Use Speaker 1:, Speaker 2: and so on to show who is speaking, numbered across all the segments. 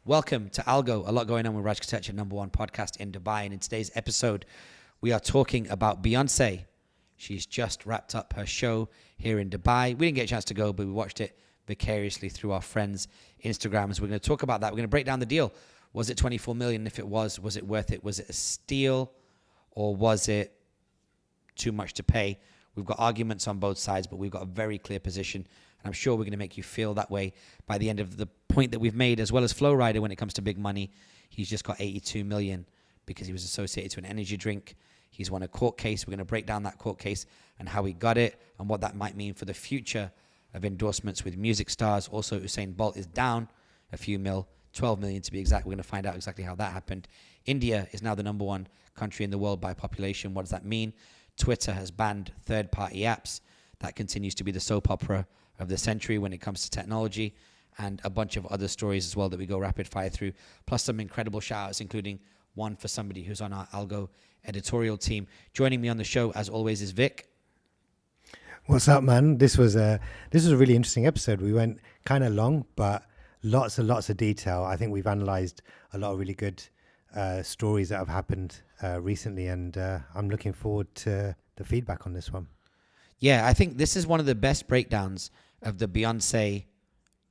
Speaker 1: Welcome to ALGO, a lot going on with Raj Kotecha, #1 podcast in Dubai. And in today's episode, we are talking about Beyoncé. She's just wrapped up her show here in Dubai. We didn't get a chance to go, but we watched it vicariously through our friends' Instagrams. We're going to talk about that. We're going to break down the deal. Was it 24 million? If it was it worth it? Was it a steal or was it too much to pay? We've got arguments on both sides, but we've got a very clear position. And I'm sure we're going to make you feel that way by the end of the point that we've made, as well as Flo Rida when it comes to big money. He's just got 82 million because he was associated to an energy drink. He's won a court case. We're going to break down that court case and how he got it and what that might mean for the future of endorsements with music stars. Also, Usain Bolt is down a few mil, 12 million to be exact. We're going to find out exactly how that happened. India is now the #1 country in the world by population. What does that mean? Twitter has banned third-party apps. That continues to be the soap opera of the century when it comes to technology, and a bunch of other stories as well that we go rapid fire through, plus some incredible shout outs, including one for somebody who's on our ALGO editorial team. Joining me on the show, as always, is Vic.
Speaker 2: What's up, man? This was a really interesting episode. We went kind of long, but lots of detail. I think we've analysed a lot of really good stories that have happened recently, and I'm looking forward to the feedback on this one.
Speaker 1: Yeah, I think this is one of the best breakdowns of the Beyoncé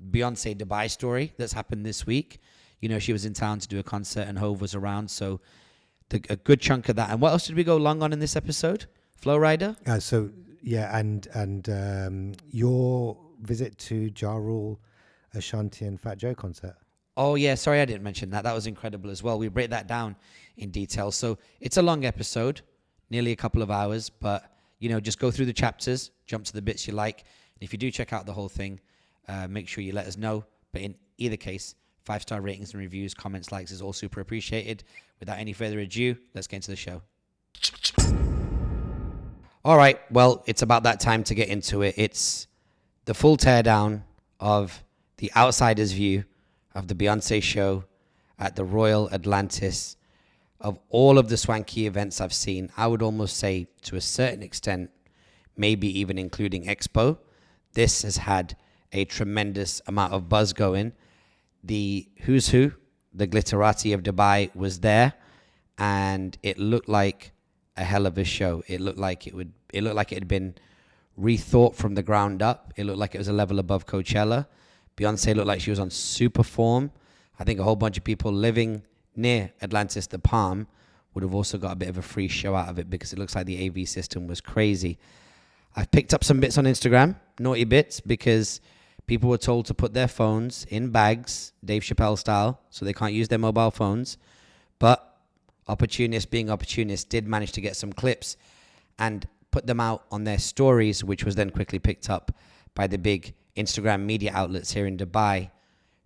Speaker 1: Dubai story that's happened this week. You know, she was in town to do a concert and Hove was around, so a good chunk of that. And what else did we go long on in this episode? Flo Rida?
Speaker 2: And your visit to Ja Rule, Ashanti and Fat Joe concert.
Speaker 1: Oh, yeah, sorry I didn't mention that. That was incredible as well. We break that down in detail. So it's a long episode, nearly a couple of hours, but you know, just go through the chapters, jump to the bits you like. And if you do check out the whole thing, make sure you let us know. But in either case, 5-star ratings and reviews, comments, likes is all super appreciated. Without any further ado, let's get into the show. All right, well, it's about that time to get into it. It's the full teardown of the outsider's view of the Beyoncé show at the Royal Atlantis. Of all of the swanky events I've seen, I would almost say to a certain extent, maybe even including Expo, this has had a tremendous amount of buzz going. The who's who, the glitterati of Dubai was there, and it looked like a hell of a show. It looked like it had been rethought from the ground up. It looked like it was a level above Coachella. Beyoncé looked like she was on super form. I think a whole bunch of people living near Atlantis, the Palm, would have also got a bit of a free show out of it because it looks like the AV system was crazy. I've picked up some bits on Instagram, naughty bits, because people were told to put their phones in bags, Dave Chappelle style, so they can't use their mobile phones. But opportunists being opportunists did manage to get some clips and put them out on their stories, which was then quickly picked up by the big Instagram media outlets here in Dubai,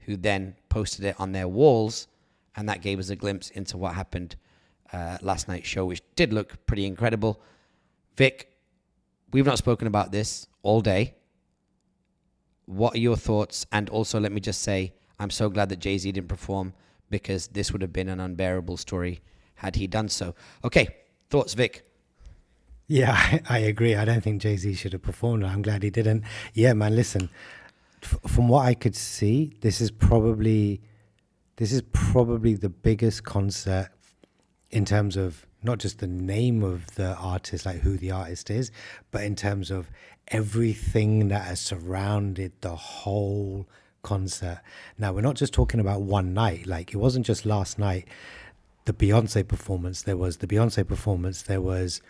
Speaker 1: who then posted it on their walls. And that gave us a glimpse into what happened last night's show, which did look pretty incredible. Vic, we've not spoken about this all day. What are your thoughts? And also, let me just say, I'm so glad that Jay-Z didn't perform because this would have been an unbearable story had he done so. Okay, thoughts, Vic?
Speaker 2: Yeah, I agree. I don't think Jay-Z should have performed. I'm glad he didn't. Yeah, man, listen, from what I could see, this is probably the biggest concert in terms of not just the name of the artist, like who the artist is, but in terms of everything that has surrounded the whole concert. Now, we're not just talking about one night. Like, it wasn't just last night, the Beyoncé performance. There was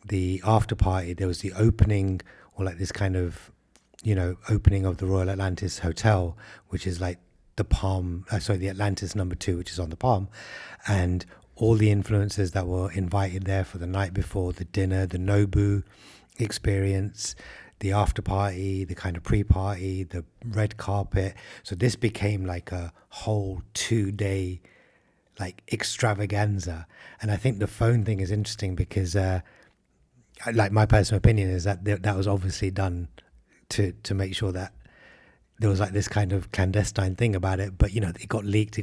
Speaker 2: the after party, there was the opening, or like this kind of, you know, opening of the Royal Atlantis Hotel, which is like the Atlantis #2, which is on the Palm, and all the influencers that were invited there for the night before, the dinner, the Nobu experience, the after party, the kind of pre-party, the red carpet. So this became like a whole 2-day like extravaganza. And I think the phone thing is interesting because like my personal opinion is that that was obviously done to make sure that there was like this kind of clandestine thing about it, but you know, it got leaked.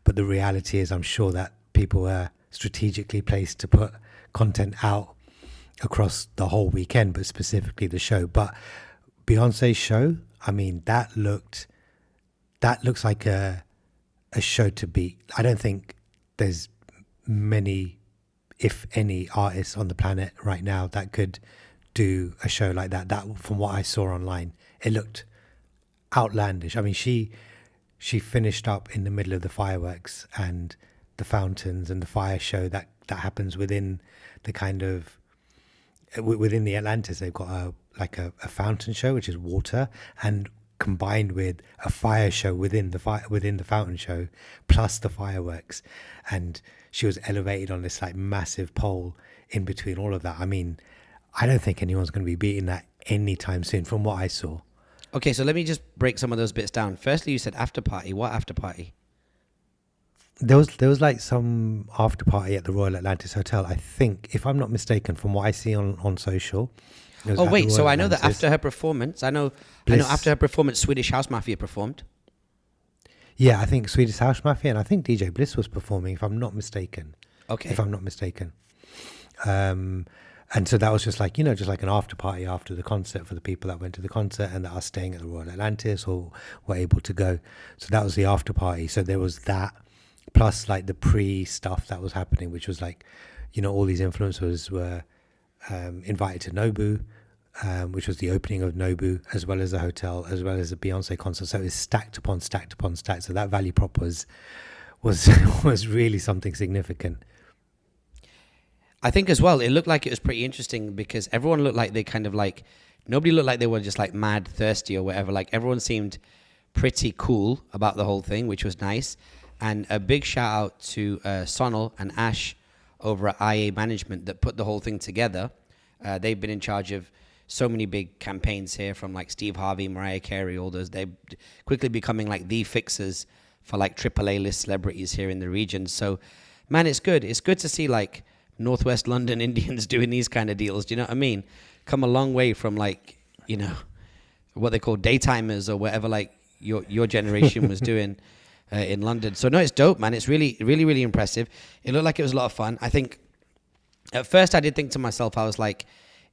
Speaker 2: But the reality is, I'm sure that people were strategically placed to put content out across the whole weekend, but specifically the show. But Beyonce's show, I mean, that looked that looks like a show to beat. I don't think there's many, if any, artists on the planet right now that could do a show like that. That, from what I saw online, it looked outlandish. I mean, she finished up in the middle of the fireworks and the fountains and the fire show that happens within the kind of within the Atlantis. They've got a fountain show, which is water, and combined with a fire show within the fountain show, plus the fireworks. And she was elevated on this like massive pole in between all of that. I mean, I don't think anyone's going to be beating that anytime soon, from what I saw.
Speaker 1: Okay, so let me just break some of those bits down. Firstly, you said after party. What after party?
Speaker 2: There was like some after party at the Royal Atlantis Hotel, I think, if I'm not mistaken, from what I see on social.
Speaker 1: Oh wait, so I know that after her performance, I know after her performance, Swedish House Mafia performed.
Speaker 2: Yeah, I think Swedish House Mafia, and I think DJ Bliss was performing, if I'm not mistaken.
Speaker 1: Okay.
Speaker 2: If I'm not mistaken. And so that was just like, just like an after party after the concert for the people that went to the concert and that are staying at the Royal Atlantis or were able to go. So that was the after party. So there was that, plus like the pre-stuff that was happening, which was like, all these influencers were invited to Nobu, which was the opening of Nobu, as well as the hotel, as well as the Beyoncé concert. So it was stacked upon stacked upon stacked. So that value prop was really something significant.
Speaker 1: I think as well, it looked like it was pretty interesting because everyone looked like they kind of like, nobody looked like they were just like mad thirsty or whatever. Like everyone seemed pretty cool about the whole thing, which was nice. And a big shout out to Sonal and Ash over at IA Management that put the whole thing together. They've been in charge of so many big campaigns here, from like Steve Harvey, Mariah Carey, all those. They're quickly becoming like the fixers for like AAA list celebrities here in the region. So, man, it's good. It's good to see like Northwest London Indians doing these kind of deals. Do you know what I mean? Come a long way from like, what they call daytimers or whatever like your generation was doing in London. So no, it's dope, man. It's really, really, really impressive. It looked like it was a lot of fun. I think at first I did think to myself, I was like,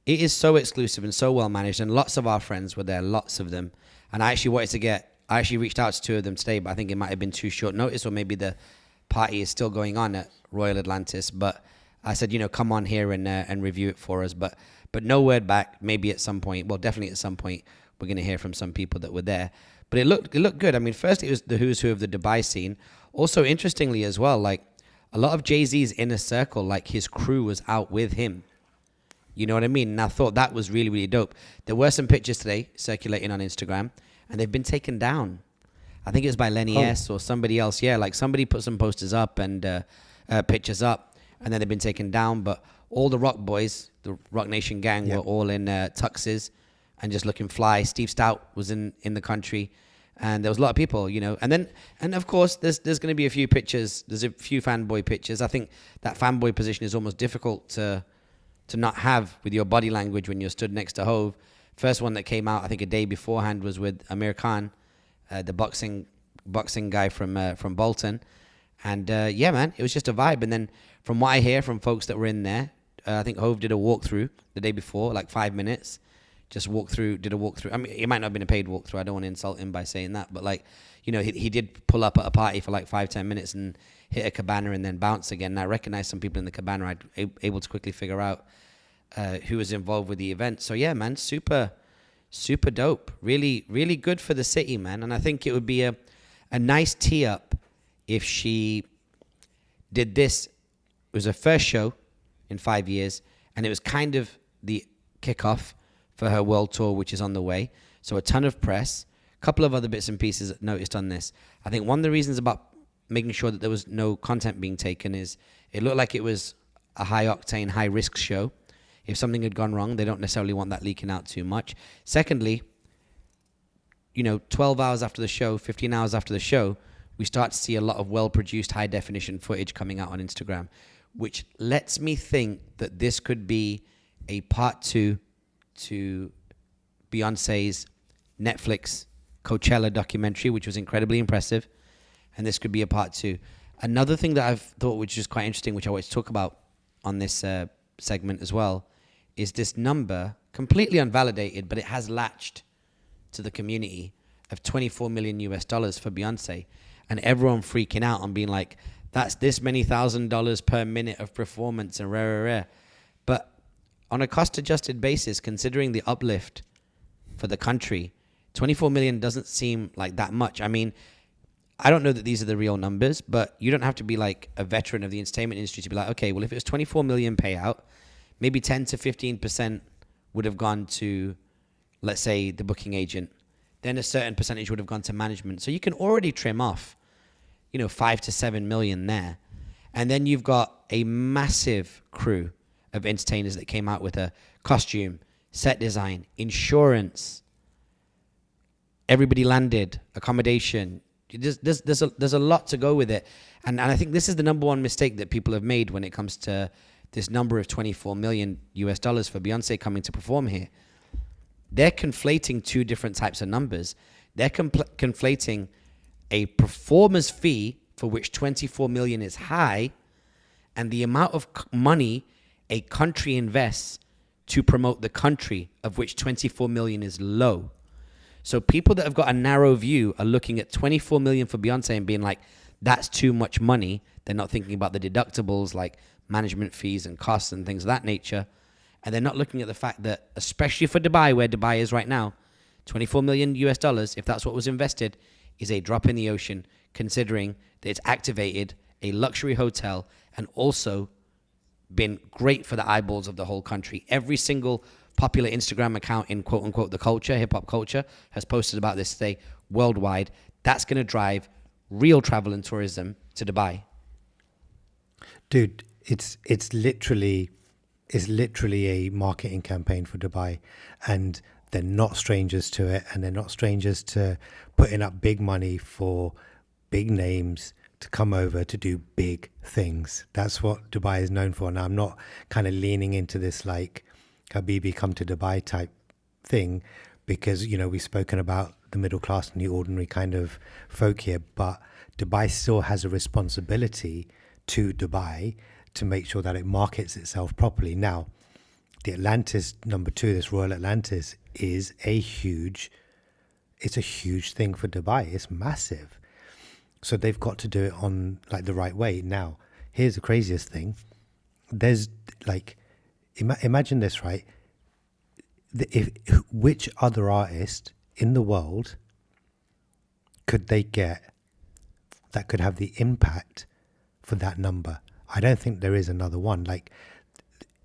Speaker 1: it is so exclusive and so well managed, and lots of our friends were there, lots of them. And I actually reached out to two of them today, but I think it might have been too short notice, or maybe the party is still going on at Royal Atlantis. But I said, come on here and review it for us. But no word back. Maybe at some point, well, definitely at some point, we're going to hear from some people that were there. But it looked good. I mean, first it was the who's who of the Dubai scene. Also, interestingly as well, like a lot of Jay-Z's inner circle, like his crew was out with him. You know what I mean? And I thought that was really, really dope. There were some pictures today circulating on Instagram, and they've been taken down. I think it was by Lenny S or somebody else. Yeah, like somebody put some posters up and pictures up, and then they've been taken down. But all the Rock boys, the Rock Nation gang, were all in tuxes and just looking fly. Steve Stout was in the country, and there was a lot of people, and of course there's going to be a few pictures. There's a few fanboy pictures. I think that fanboy position is almost difficult to not have with your body language when you're stood next to Hove. First one that came out, I think a day beforehand, was with Amir Khan, the boxing guy from Bolton. And yeah, man, it was just a vibe. And then from what I hear from folks that were in there, I think Hove did a walkthrough the day before, like 5 minutes. Did a walkthrough. I mean, it might not have been a paid walkthrough. I don't want to insult him by saying that. But like, he did pull up at a party for like 5-10 minutes and hit a cabana and then bounce again. And I recognized some people in the cabana. I'd able to quickly figure out who was involved with the event. So yeah, man, super, super dope. Really, really good for the city, man. And I think it would be a nice tee up if she did this. It was her first show in 5 years, and it was kind of the kickoff for her world tour, which is on the way. So a ton of press, a couple of other bits and pieces noticed on this. I think one of the reasons about making sure that there was no content being taken is it looked like it was a high octane, high risk show. If something had gone wrong, they don't necessarily want that leaking out too much. Secondly, 12 hours after the show, 15 hours after the show, we start to see a lot of well-produced, high-definition footage coming out on Instagram, which lets me think that this could be a part 2 to Beyonce's Netflix Coachella documentary, which was incredibly impressive. And this could be a part 2. Another thing that I've thought which is quite interesting, which I want to talk about on this segment as well, is this number, completely unvalidated, but it has latched to the community, of 24 million US dollars for Beyonce, and everyone freaking out and being like, that's this many $1,000 per minute of performance and rare. But on a cost adjusted basis, considering the uplift for the country, 24 million doesn't seem like that much. I mean, I don't know that these are the real numbers, but you don't have to be like a veteran of the entertainment industry to be like, okay, well, if it was 24 million payout, maybe 10 to 15% would have gone to, let's say, the booking agent. Then a certain percentage would have gone to management. So you can already trim off, 5 to 7 million there. And then you've got a massive crew of entertainers that came out with a costume, set design, insurance. Everybody landed, accommodation. There's a lot to go with it. And I think this is the number one mistake that people have made when it comes to this number of 24 million US dollars for Beyonce coming to perform here. They're conflating two different types of numbers. They're conflating a performer's fee for which 24 million is high and the amount of money a country invests to promote the country of which 24 million is low. So people that have got a narrow view are looking at 24 million for Beyonce and being like, that's too much money. They're not thinking about the deductibles like management fees and costs and things of that nature. And they're not looking at the fact that, especially for Dubai, where Dubai is right now, 24 million US dollars, if that's what was invested, is a drop in the ocean, considering that it's activated a luxury hotel and also been great for the eyeballs of the whole country. Every single popular Instagram account in quote unquote the culture, hip hop culture, has posted about this today worldwide. That's going to drive real travel and tourism to Dubai.
Speaker 2: Dude, it's literally a marketing campaign for Dubai, and they're not strangers to it, and they're not strangers to putting up big money for big names to come over to do big things. That's what Dubai is known for. Now, I'm not kind of leaning into this like Habibi come to Dubai type thing, because, we've spoken about the middle class and the ordinary kind of folk here, but Dubai still has a responsibility to Dubai to make sure that it markets itself properly. Now, the Atlantis number 2, this Royal Atlantis, is a huge thing for Dubai. It's massive. So they've got to do it on like the right way. Now, here's the craziest thing. There's like, imagine this, right? Which other artist in the world could they get that could have the impact for that number? I don't think there is another one. Like,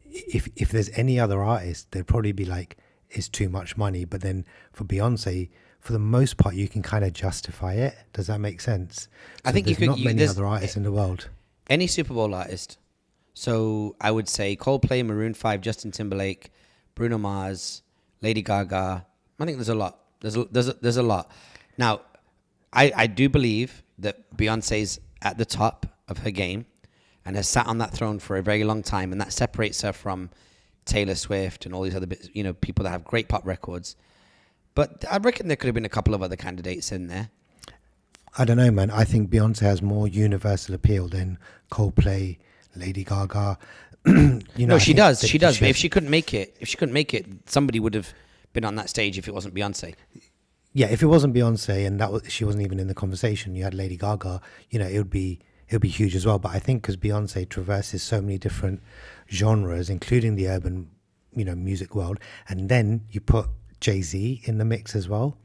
Speaker 2: if there's any other artist, they'd probably be like, it's too much money. But then for Beyonce, for the most part, you can kind of justify it. Does that make sense?
Speaker 1: I think
Speaker 2: there's not many other artists in the world.
Speaker 1: Any Super Bowl artist. So I would say Coldplay, Maroon 5, Justin Timberlake, Bruno Mars, Lady Gaga. I think there's a lot. There's a lot. Now, I do believe that Beyonce's at the top of her game and has sat on that throne for a very long time, and that separates her from Taylor Swift and all these other bits, people that have great pop records. But I reckon there could have been a couple of other candidates in there.
Speaker 2: I don't know, man. I think Beyonce has more universal appeal than Coldplay, Lady Gaga.
Speaker 1: No, she does. She does. But if she couldn't make it, somebody would have been on that stage if it wasn't Beyonce.
Speaker 2: Yeah, if it wasn't Beyonce and she wasn't even in the conversation, you had Lady Gaga, it would be huge as well. But I think because Beyonce traverses so many different genres, including the urban, music world, and then you put Jay-Z in the mix as well,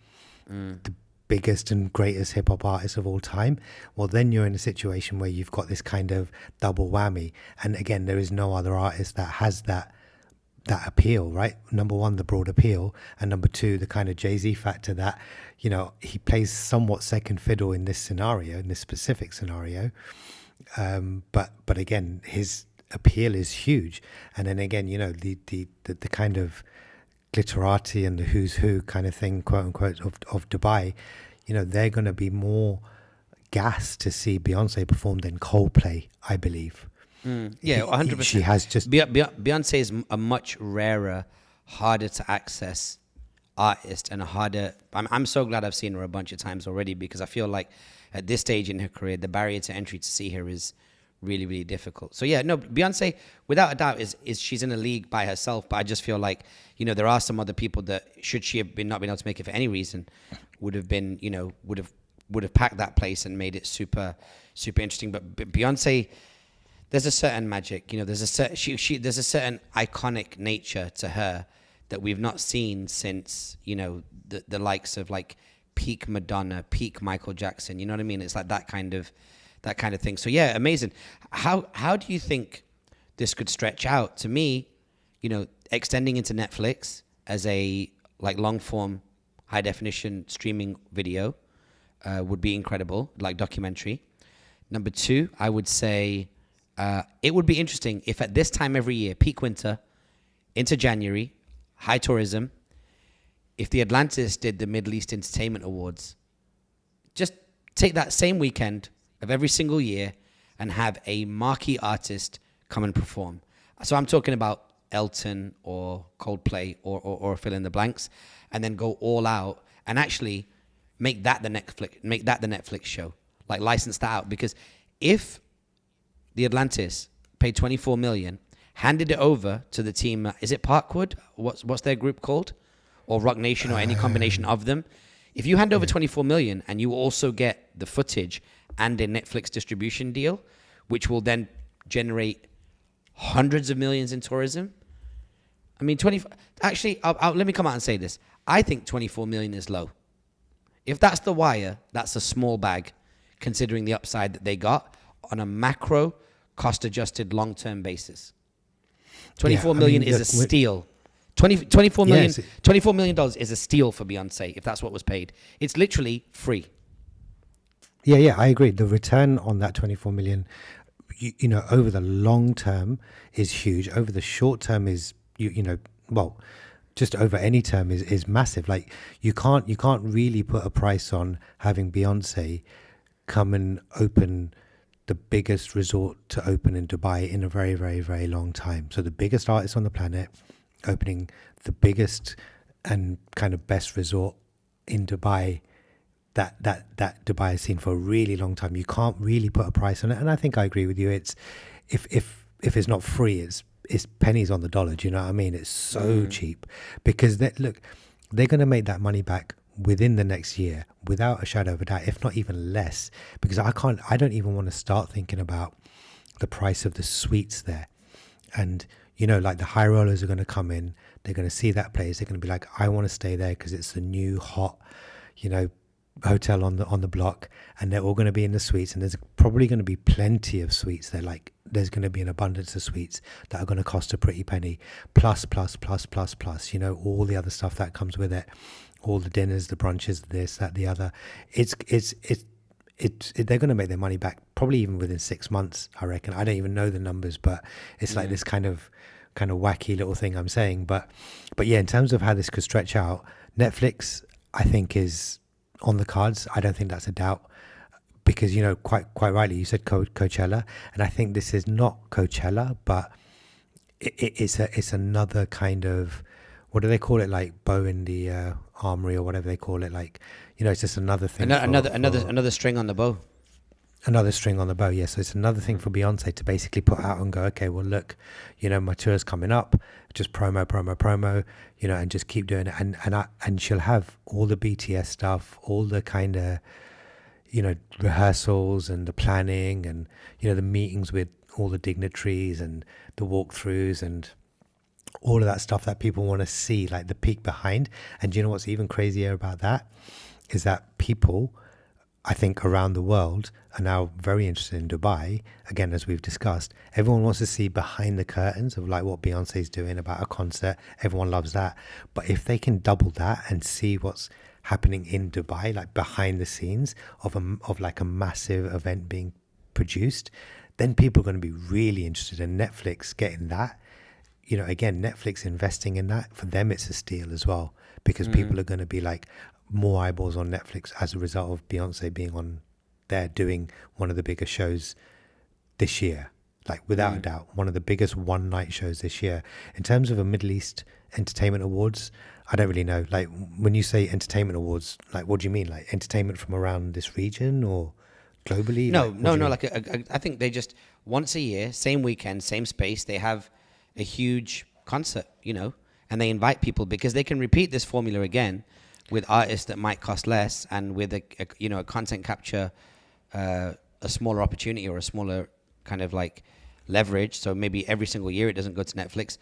Speaker 2: the biggest and greatest hip hop artist of all time. Well, then you're in a situation where you've got this kind of double whammy. And again, there is no other artist that has that appeal, right? Number one, the broad appeal, and number two, the kind of Jay-Z factor that, he plays somewhat second fiddle in this specific scenario. But again, his appeal is huge. And then again, the kind of glitterati and the who's who kind of thing, quote unquote, of Dubai, they're going to be more gassed to see Beyonce perform than Coldplay, I believe.
Speaker 1: Yeah, 100%.
Speaker 2: She has just...
Speaker 1: Beyonce is a much rarer, harder to access artist and a harder... I'm so glad I've seen her a bunch of times already, because I feel like at this stage in her career, the barrier to entry to see her is really, really difficult. So yeah, no, Beyonce, without a doubt, is she's in a league by herself. But I just feel like, there are some other people that, should she have not been able to make it for any reason, would have been, would have packed that place and made it super, super interesting. But Beyonce, there's a certain magic, there's a there's a certain iconic nature to her that we've not seen since, the likes of like peak Madonna, peak Michael Jackson. You know what I mean? It's like that kind of thing. So yeah, amazing. How do you think this could stretch out? To me, extending into Netflix as a like long form, high definition streaming video would be incredible, like documentary. Number two, I would say it would be interesting if at this time every year, peak winter into January, high tourism, if the Atlantis did the Middle East Entertainment Awards, just take that same weekend of every single year and have a marquee artist come and perform. So I'm talking about Elton or Coldplay or fill in the blanks, and then go all out and actually make that the Netflix show, like license that out. Because if the Atlantis paid 24 million, handed it over to the team, is it Parkwood? What's their group called? Or Rock Nation, or any combination of them. If you hand over 24 million and you also get the footage and a Netflix distribution deal, which will then generate hundreds of millions in tourism. I mean, actually, let me come out and say this. I think 24 million is low. If that's The Wire, that's a small bag, considering the upside that they got on a macro, cost-adjusted, long-term basis. 24 million is a steal. $24 million is a steal for Beyonce, if that's what was paid. It's literally free.
Speaker 2: Yeah, I agree. The return on that 24 million, over the long term is huge. Over the short term is, just over any term is massive. Like you can't really put a price on having Beyonce come and open the biggest resort to open in Dubai in a very, very, very long time. So the biggest artist on the planet opening the biggest and kind of best resort in Dubai that Dubai has seen for a really long time. You can't really put a price on it, and I think I agree with you. It's if it's not free, it's pennies on the dollar. Do you know what I mean? It's so cheap because they're going to make that money back within the next year without a shadow of a doubt, if not even less. Because I don't even want to start thinking about the price of the suites there, and like the high rollers are going to come in, they're going to see that place, they're going to be like, I want to stay there because it's the new hot, hotel on the block, and they're all going to be in the suites, and there's probably going to be plenty of suites. There's going to be an abundance of suites that are going to cost a pretty penny, plus, all the other stuff that comes with it, all the dinners, the brunches, this, that, the other. They're going to make their money back probably even within 6 months, I reckon. I don't even know the numbers, but it's like this kind of wacky little thing I'm saying. But yeah, in terms of how this could stretch out, Netflix, I think, is on the cards. I don't think that's a doubt, because quite rightly you said Coachella, and I think this is not Coachella, but it's another kind of, what do they call it, like bow in the armory or whatever they call it, like it's just another thing.
Speaker 1: Another string on the bow.
Speaker 2: Another string on the bow, yeah. So it's another thing for Beyonce to basically put out and go, okay, well, look, my tour's coming up, just promo, and just keep doing it. And she'll have all the BTS stuff, all the kind of, rehearsals and the planning and, the meetings with all the dignitaries and the walkthroughs and all of that stuff that people want to see, like the peek behind. And do you know what's even crazier about that? Is that people, I think, around the world are now very interested in Dubai. Again, as we've discussed, everyone wants to see behind the curtains of like what Beyonce's doing about a concert. Everyone loves that. But if they can double that and see what's happening in Dubai, like behind the scenes of like a massive event being produced, then people are going to be really interested in Netflix getting that. Again, Netflix investing in that, for them it's a steal as well, because people are going to be like more eyeballs on Netflix as a result of Beyonce being on there doing one of the biggest shows this year, like without a doubt, one of the biggest one night shows this year. In terms of a Middle East Entertainment Awards, I don't really know. Like when you say entertainment awards, like what do you mean? Like entertainment from around this region or globally?
Speaker 1: No,
Speaker 2: Like, what
Speaker 1: no,
Speaker 2: do you
Speaker 1: no.
Speaker 2: mean?
Speaker 1: Like I think they just once a year, same weekend, same space. They have a huge concert, and they invite people because they can repeat this formula again with artists that might cost less and with a content capture, a smaller opportunity or a smaller kind of like leverage. So maybe every single year it doesn't go to Netflix,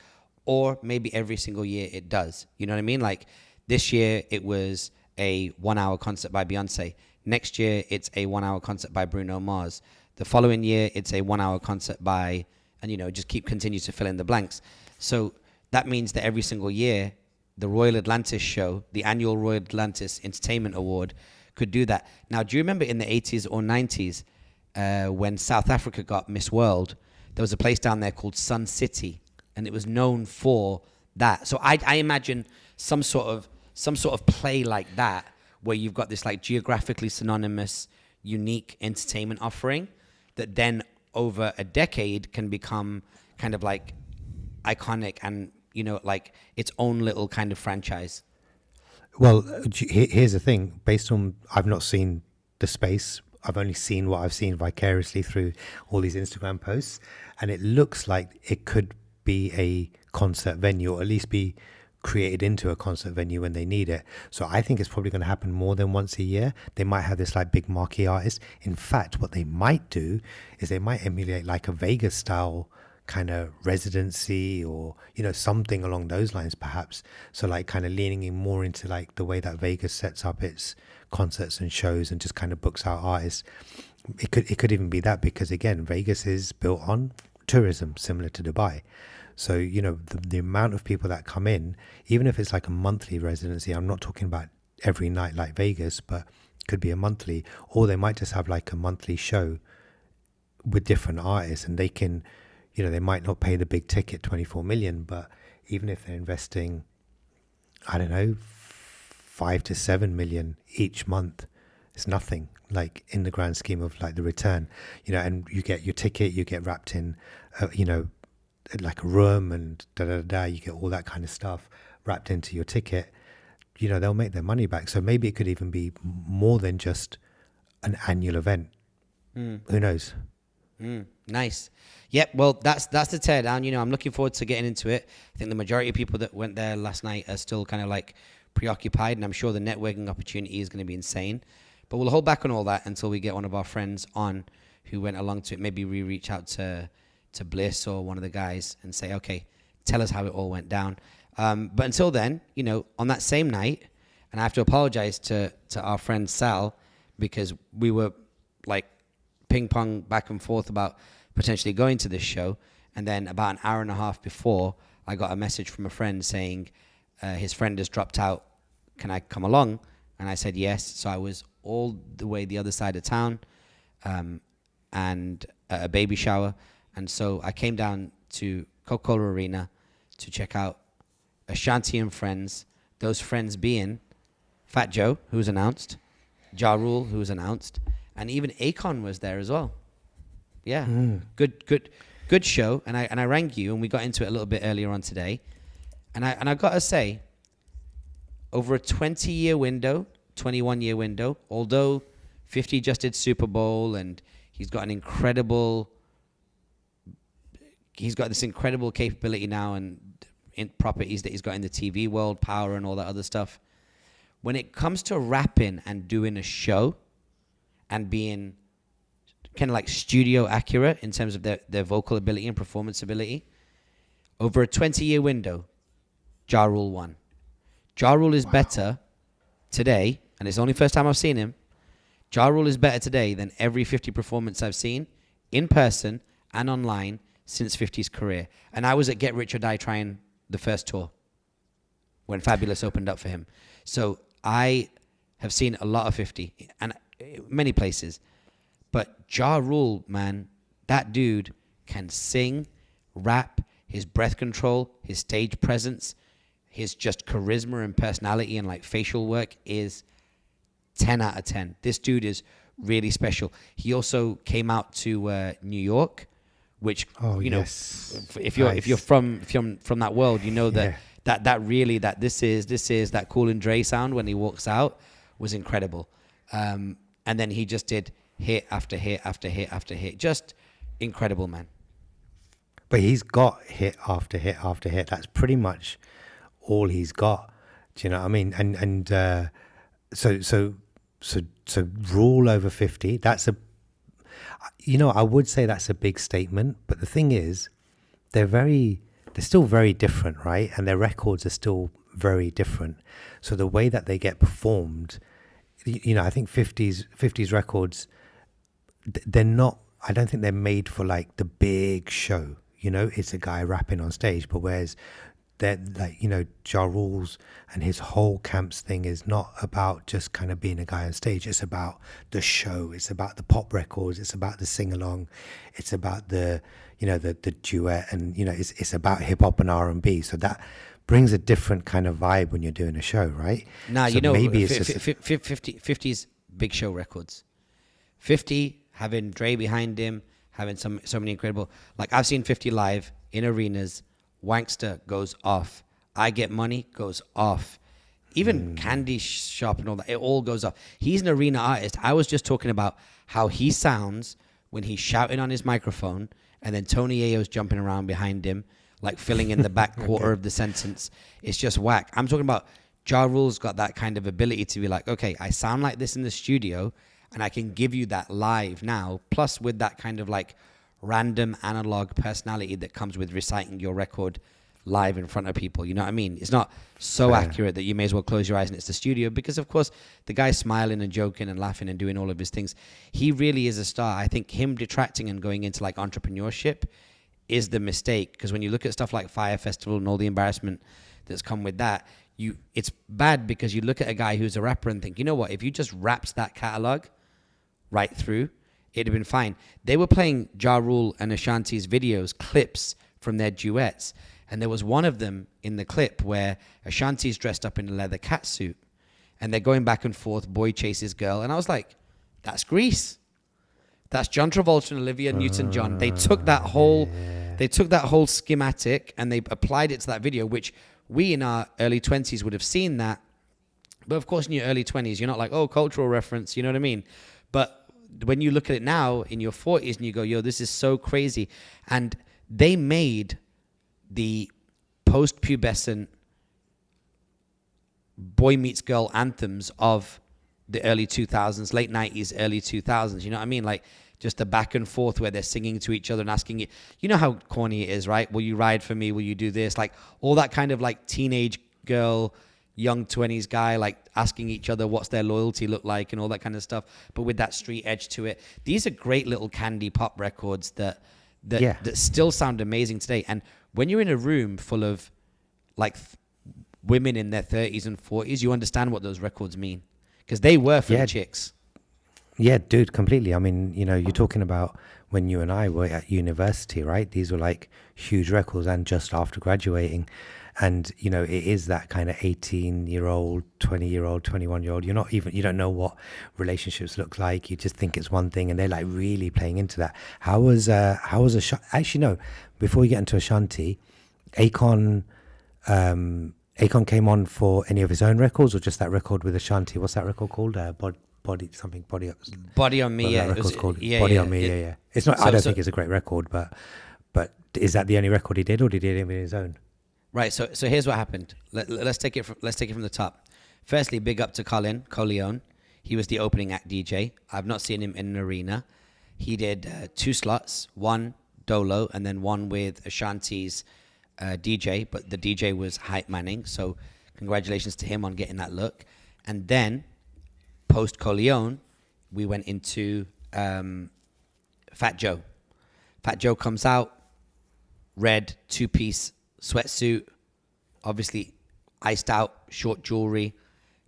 Speaker 1: or maybe every single year it does. You know what I mean? Like this year it was a 1 hour concert by Beyonce. Next year it's a 1 hour concert by Bruno Mars. The following year it's a 1 hour concert by, and just continue to fill in the blanks. So that means that every single year the Royal Atlantis show, the annual Royal Atlantis Entertainment Award, could do that. Now, do you remember in the 80s or 90s when South Africa got Miss World, there was a place down there called Sun City, and it was known for that. So I imagine some sort of play like that, where you've got this like geographically synonymous, unique entertainment offering that then over a decade can become kind of like iconic and like its own little kind of franchise.
Speaker 2: Well, here's the thing. Based on, I've not seen the space. I've only seen what I've seen vicariously through all these Instagram posts. And it looks like it could be a concert venue, or at least be created into a concert venue when they need it. So I think it's probably going to happen more than once a year. They might have this like big marquee artist. In fact, what they might do is they might emulate like a Vegas style kind of residency, or something along those lines perhaps. So like kind of leaning in more into like the way that Vegas sets up its concerts and shows and just kind of books out artists. It could even be that, because again, Vegas is built on tourism similar to Dubai. So the amount of people that come in, even if it's like a monthly residency, I'm not talking about every night like Vegas, but it could be a monthly, or they might just have like a monthly show with different artists, and they can they might not pay the big ticket 24 million, but even if they're investing, I don't know, 5 to 7 million each month, it's nothing like in the grand scheme of like the return, and you get your ticket, you get wrapped in, like a room and you get all that kind of stuff wrapped into your ticket. They'll make their money back. So maybe it could even be more than just an annual event. Who knows?
Speaker 1: Nice. Yep. Well, that's the teardown. I'm looking forward to getting into it. I think the majority of people that went there last night are still kind of like preoccupied, and I'm sure the networking opportunity is going to be insane. But we'll hold back on all that until we get one of our friends on who went along to it. Maybe we reach out to Bliss or one of the guys and say, okay, tell us how it all went down. But until then, on that same night, and I have to apologize to our friend Sal, because we were like ping pong back and forth about potentially going to this show. And then about an hour and a half before, I got a message from a friend saying his friend has dropped out. Can I come along? And I said yes. So I was all the way the other side of town, and at a baby shower. And so I came down to Coca-Cola Arena to check out Ashanti and friends, those friends being Fat Joe, who's announced, Ja Rule, who's announced, and even Akon was there as well. Yeah, good show. And I rang you, and we got into it a little bit earlier on today. And I got to say, over a 20-year window, 21-year window, although 50 just did Super Bowl, and he's got this incredible capability now and in properties that he's got in the TV world, power and all that other stuff. When it comes to rapping and doing a show and being kind of like studio accurate in terms of their vocal ability and performance ability, over a 20-year window, Ja Rule won. Ja Rule is better today, and it's the only first time I've seen him. Ja Rule is better today than every 50 performance I've seen in person and online since 50's career. And I was at Get Rich or Die Trying the first tour when Fabulous opened up for him. So I have seen a lot of 50 and many places. But Ja Rule, man, that dude can sing, rap, his breath control, his stage presence, his just charisma and personality and like facial work is 10 out of 10. This dude is really special. He also came out to New York, which if you're from that world, that this is that Cool and Dre sound when he walks out was incredible. And then he just did hit after hit after hit after hit. Just incredible, man.
Speaker 2: But he's got hit after hit after hit. That's pretty much all he's got. Do you know what I mean? So rule over 50. That's I would say that's a big statement. But the thing is, they're still very different, right? And their records are still very different. So the way that they get performed, I think 50s records, they're not. I don't think they're made for like the big show. It's a guy rapping on stage. But whereas they're like, Ja Rule's and his whole camps thing is not about just kind of being a guy on stage. It's about the show. It's about the pop records. It's about the sing along. It's about the duet, and it's about hip hop and R&B. So that brings a different kind of vibe when you're doing a show, right?
Speaker 1: Now,
Speaker 2: so
Speaker 1: maybe it's 50's big show records. 50 having Dre behind him, having so many incredible, like I've seen 50 live in arenas. Wankster goes off. I Get Money goes off. Even Candy Shop and all that, it all goes off. He's an arena artist. I was just talking about how he sounds when he's shouting on his microphone, and then Tony Ayo's jumping around behind him, like filling in the back quarter of the sentence. It's just whack. I'm talking about Ja Rule's got that kind of ability to be like, okay, I sound like this in the studio, and I can give you that live now, plus with that kind of like random analog personality that comes with reciting your record live in front of people. You know what I mean? It's not so accurate that you may as well close your eyes and it's the studio, because of course the guy's smiling and joking and laughing and doing all of his things. He really is a star. I think him detracting and going into like entrepreneurship is the mistake, because when you look at stuff like Fire Festival and all the embarrassment that's come with that, it's bad, because you look at a guy who's a rapper and think, you know what, if you just rapped that catalog right through, it'd have been fine. They were playing Ja Rule and Ashanti's videos, clips from their duets. And there was one of them in the clip where Ashanti's dressed up in a leather catsuit. And they're going back and forth, boy chases girl. And I was like, that's Grease. That's John Travolta and Olivia Newton-John. They took that whole schematic and they applied it to that video, which we in our early 20s would have seen that. But of course, in your early 20s, you're not like, oh, cultural reference, you know what I mean? But when you look at it now in your 40s and you go, yo, this is so crazy. And they made the post-pubescent boy meets girl anthems of the early 2000s, late 90s, early 2000s. You know what I mean? Like just the back and forth where they're singing to each other and asking you, you know how corny it is, right? Will you ride for me? Will you do this? Like all that kind of like teenage girl, young 20s guy, like asking each other what's their loyalty look like and all that kind of stuff, but with that street edge to it. These are great little candy pop records that still sound amazing today. And when you're in a room full of like women in their 30s and 40s, you understand what those records mean, because they were for the chicks.
Speaker 2: Yeah, dude, completely. I mean, you're talking about when you and I were at university, right? These were like huge records, and just after graduating. And, it is that kind of 18-year-old, 20-year-old, 21-year-old. You don't know what relationships look like. You just think it's one thing, and they're like really playing into that. How was actually, no, before we get into Ashanti, Akon came on for any of his own records, or just that record with Ashanti? What's that record called? Body on Me. Yeah,
Speaker 1: it was
Speaker 2: called
Speaker 1: yeah,
Speaker 2: Body
Speaker 1: yeah,
Speaker 2: on Me.
Speaker 1: yeah.
Speaker 2: Yeah. It's not. I don't think it's a great record, but is that the only record he did, or did he do it in his own?
Speaker 1: Right. So here's what happened. Let's take it from the top. Firstly, big up to Coleon. He was the opening act DJ. I've not seen him in an arena. He did 2 slots, one Dolo and then one with Ashanti's DJ, but the DJ was Hype Manning. So congratulations to him on getting that look. And then post Coleon, we went into Fat Joe. Fat Joe comes out, red 2-piece sweatsuit, obviously iced out, short jewelry.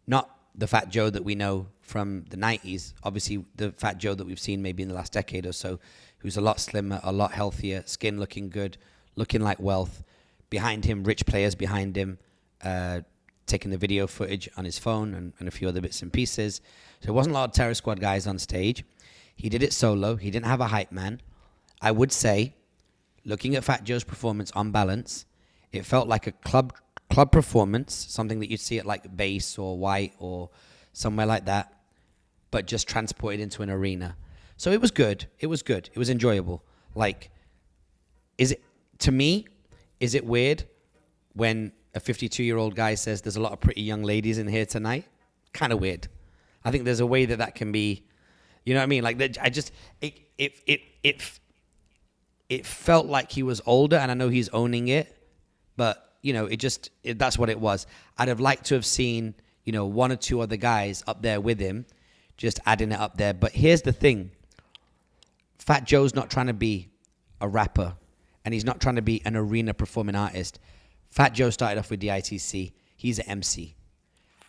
Speaker 1: Not the Fat Joe that we know from the 90s. Obviously, the Fat Joe that we've seen maybe in the last decade or so, who's a lot slimmer, a lot healthier, skin looking good, looking like wealth. Behind him, rich players behind him, taking the video footage on his phone and a few other bits and pieces. So it wasn't a lot of Terror Squad guys on stage. He did it solo. He didn't have a hype man. I would say, looking at Fat Joe's performance on balance, it felt like a club performance, something that you'd see at like Bass or White or somewhere like that, but just transported into an arena. So it was good. It was good. It was enjoyable. Like, to me, is it weird when a 52-year-old guy says there's a lot of pretty young ladies in here tonight? Kind of weird. I think there's a way that can be, you know what I mean? Like, it felt like he was older, and I know he's owning it, but, you know, that's what it was. I'd have liked to have seen, you know, one or two other guys up there with him, just adding it up there. But here's the thing. Fat Joe's not trying to be a rapper, and he's not trying to be an arena performing artist. Fat Joe started off with the ITC. He's an MC.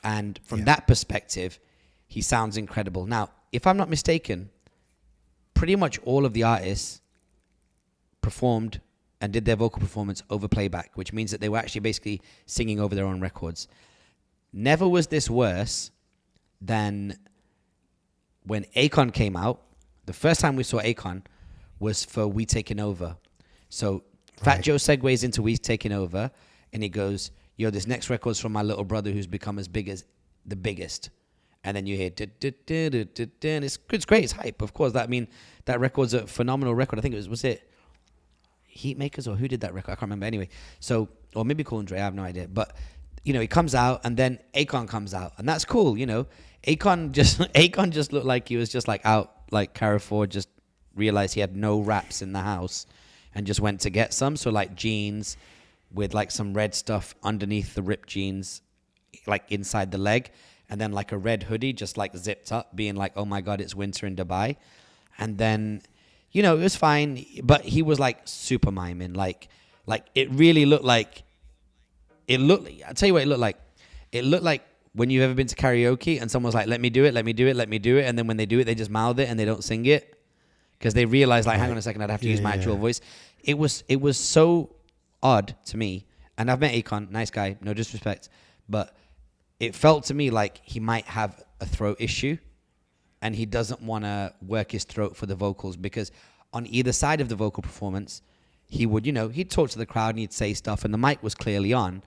Speaker 1: And from that perspective, he sounds incredible. Now, if I'm not mistaken, pretty much all of the artists performed and did their vocal performance over playback, which means that they were actually basically singing over their own records. Never was this worse than when Akon came out. The first time we saw Akon was for We Taking Over. So Fat Joe segues into We Taking Over, and he goes, yo, this next record's from my little brother who's become as big as the biggest. And then you hear, and it's great, it's hype, of course. That record's a phenomenal record. I think was it Heatmakers, or who did that record? I can't remember. Anyway, so, or maybe Cool and Dre, I have no idea. But, you know, he comes out, and then Akon comes out, and that's cool, you know. Akon just looked like he was just like out, like Carrefour, just realized he had no wraps in the house and just went to get some. So like jeans with like some red stuff underneath the ripped jeans, like inside the leg, and then like a red hoodie just like zipped up, being like, oh my God, it's winter in Dubai. And then, you know, it was fine, but he was like super miming. Like it really looked like, I'll tell you what it looked like. It looked like when you've ever been to karaoke and someone's like, let me do it. And then when they do it, they just mouth it and they don't sing it because they realize like, hang on a second, I'd have to use my actual voice. It was so odd to me. And I've met Akon, nice guy, no disrespect, but it felt to me like he might have a throat issue and he doesn't want to work his throat for the vocals, because on either side of the vocal performance, he would, you know, he'd talk to the crowd and he'd say stuff and the mic was clearly on,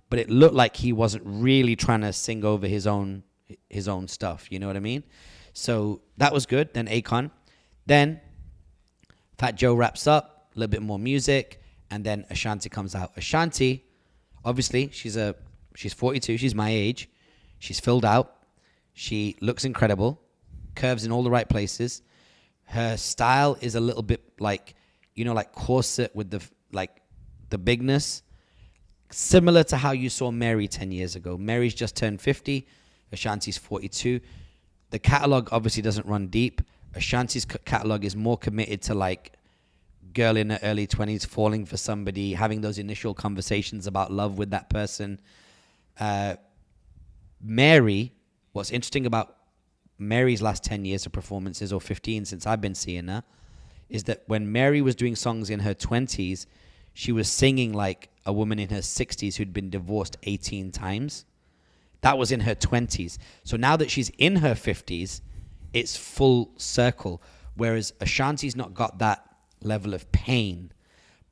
Speaker 1: but it looked like he wasn't really trying to sing over his own stuff. You know what I mean? So that was good. Then Akon. Then Fat Joe wraps up, a little bit more music, and then Ashanti comes out. Ashanti, obviously, she's 42. She's my age. She's filled out. She looks incredible. Curves in all the right places. Her style is a little bit like, you know, like corset with the bigness. Similar to how you saw Mary 10 years ago. Mary's just turned 50. Ashanti's 42. The catalog obviously doesn't run deep. Ashanti's catalog is more committed to like girl in her early 20s falling for somebody, having those initial conversations about love with that person. Mary, what's interesting about Mary's last 10 years of performances, or 15 since I've been seeing her, is that when Mary was doing songs in her 20s, she was singing like a woman in her 60s who'd been divorced 18 times. That was in her 20s. So now that she's in her 50s, it's full circle. Whereas Ashanti's not got that level of pain.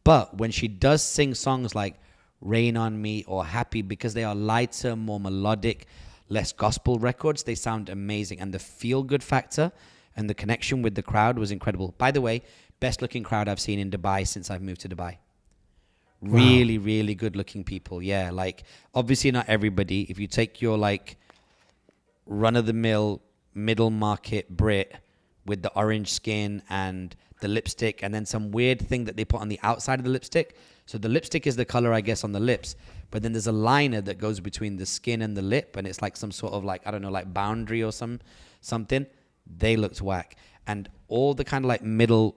Speaker 1: But when she does sing songs like Rain on Me or Happy, because they are lighter, more melodic, less gospel records, they sound amazing. And the feel-good factor and the connection with the crowd was incredible. By the way, best looking crowd I've seen in Dubai since I've moved to Dubai. Really, really good looking people. Yeah, like obviously not everybody. If you take your like run-of-the-mill middle market Brit with the orange skin and the lipstick and then some weird thing that they put on the outside of the lipstick. So the lipstick is the color, I guess, on the lips, but then there's a liner that goes between the skin and the lip, and it's like some sort of like, I don't know, like boundary or something. They looked whack. And all the kind of like middle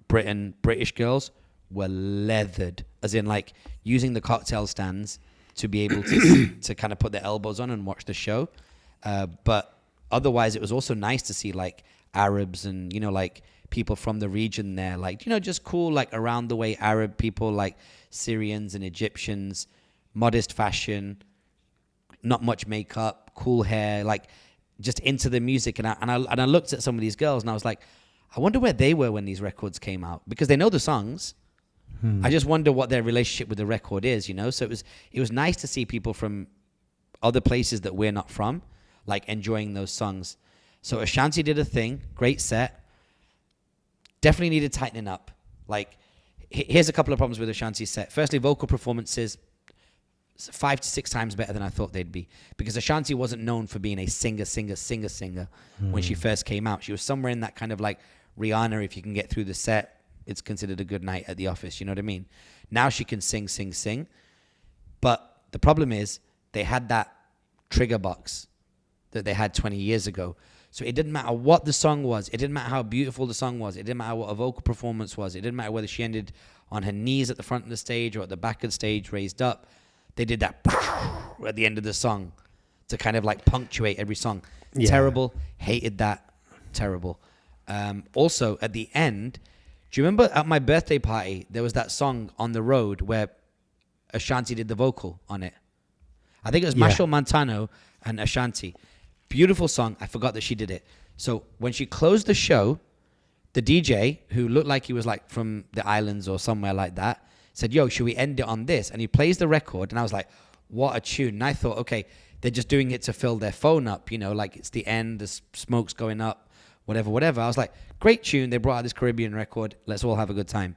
Speaker 1: British girls were leathered, as in like using the cocktail stands to be able to kind of put their elbows on and watch the show. But otherwise, it was also nice to see like Arabs and, you know, like people from the region there, like, you know, just cool, like around the way Arab people, like Syrians and Egyptians, modest fashion, not much makeup, cool hair, like just into the music. And I looked at some of these girls and I was like, I wonder where they were when these records came out, because they know the songs. I just wonder what their relationship with the record is, you know? So it was nice to see people from other places that we're not from, like enjoying those songs. So Ashanti did a thing, great set. definitely needed tightening up. Like, here's a couple of problems with Ashanti's set. Firstly, vocal performances, 5 to 6 times better than I thought they'd be, because Ashanti wasn't known for being a singer when she first came out. She was somewhere in that kind of like Rihanna, if you can get through the set, it's considered a good night at the office. You know what I mean? Now she can sing. But the problem is they had that trigger box that they had 20 years ago. So it didn't matter what the song was. It didn't matter how beautiful the song was. It didn't matter what a vocal performance was. It didn't matter whether she ended on her knees at the front of the stage or at the back of the stage raised up. They did that at the end of the song to kind of like punctuate every song. Yeah. Terrible. Hated that. Terrible. Also, at the end, do you remember at my birthday party, there was that song On the Road where Ashanti did the vocal on it? I think it was Machel Montano and Ashanti. Beautiful song. I forgot that she did it. So when she closed the show, the DJ, who looked like he was like from the islands or somewhere like that, said, yo, should we end it on this? And he plays the record, and I was like, what a tune. And I thought, okay, they're just doing it to fill their phone up, you know, like it's the end, the smoke's going up, whatever. I was like, great tune. They brought out this Caribbean record. Let's all have a good time.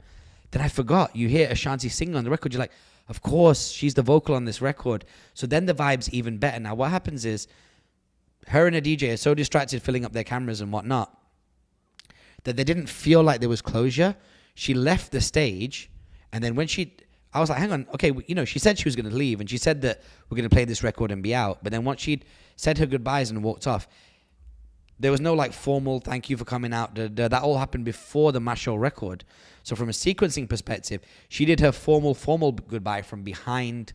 Speaker 1: Then I forgot. You hear Ashanti singing on the record. You're like, of course, she's the vocal on this record. So then the vibe's even better. Now, what happens is her and a DJ are so distracted filling up their cameras and whatnot that they didn't feel like there was closure. She left the stage, and then when I was like, hang on, okay, you know, she said she was going to leave, and she said that we're going to play this record and be out. But then once she'd said her goodbyes and walked off, there was no like formal thank you for coming out. That all happened before the Machel record. So from a sequencing perspective, she did her formal goodbye from behind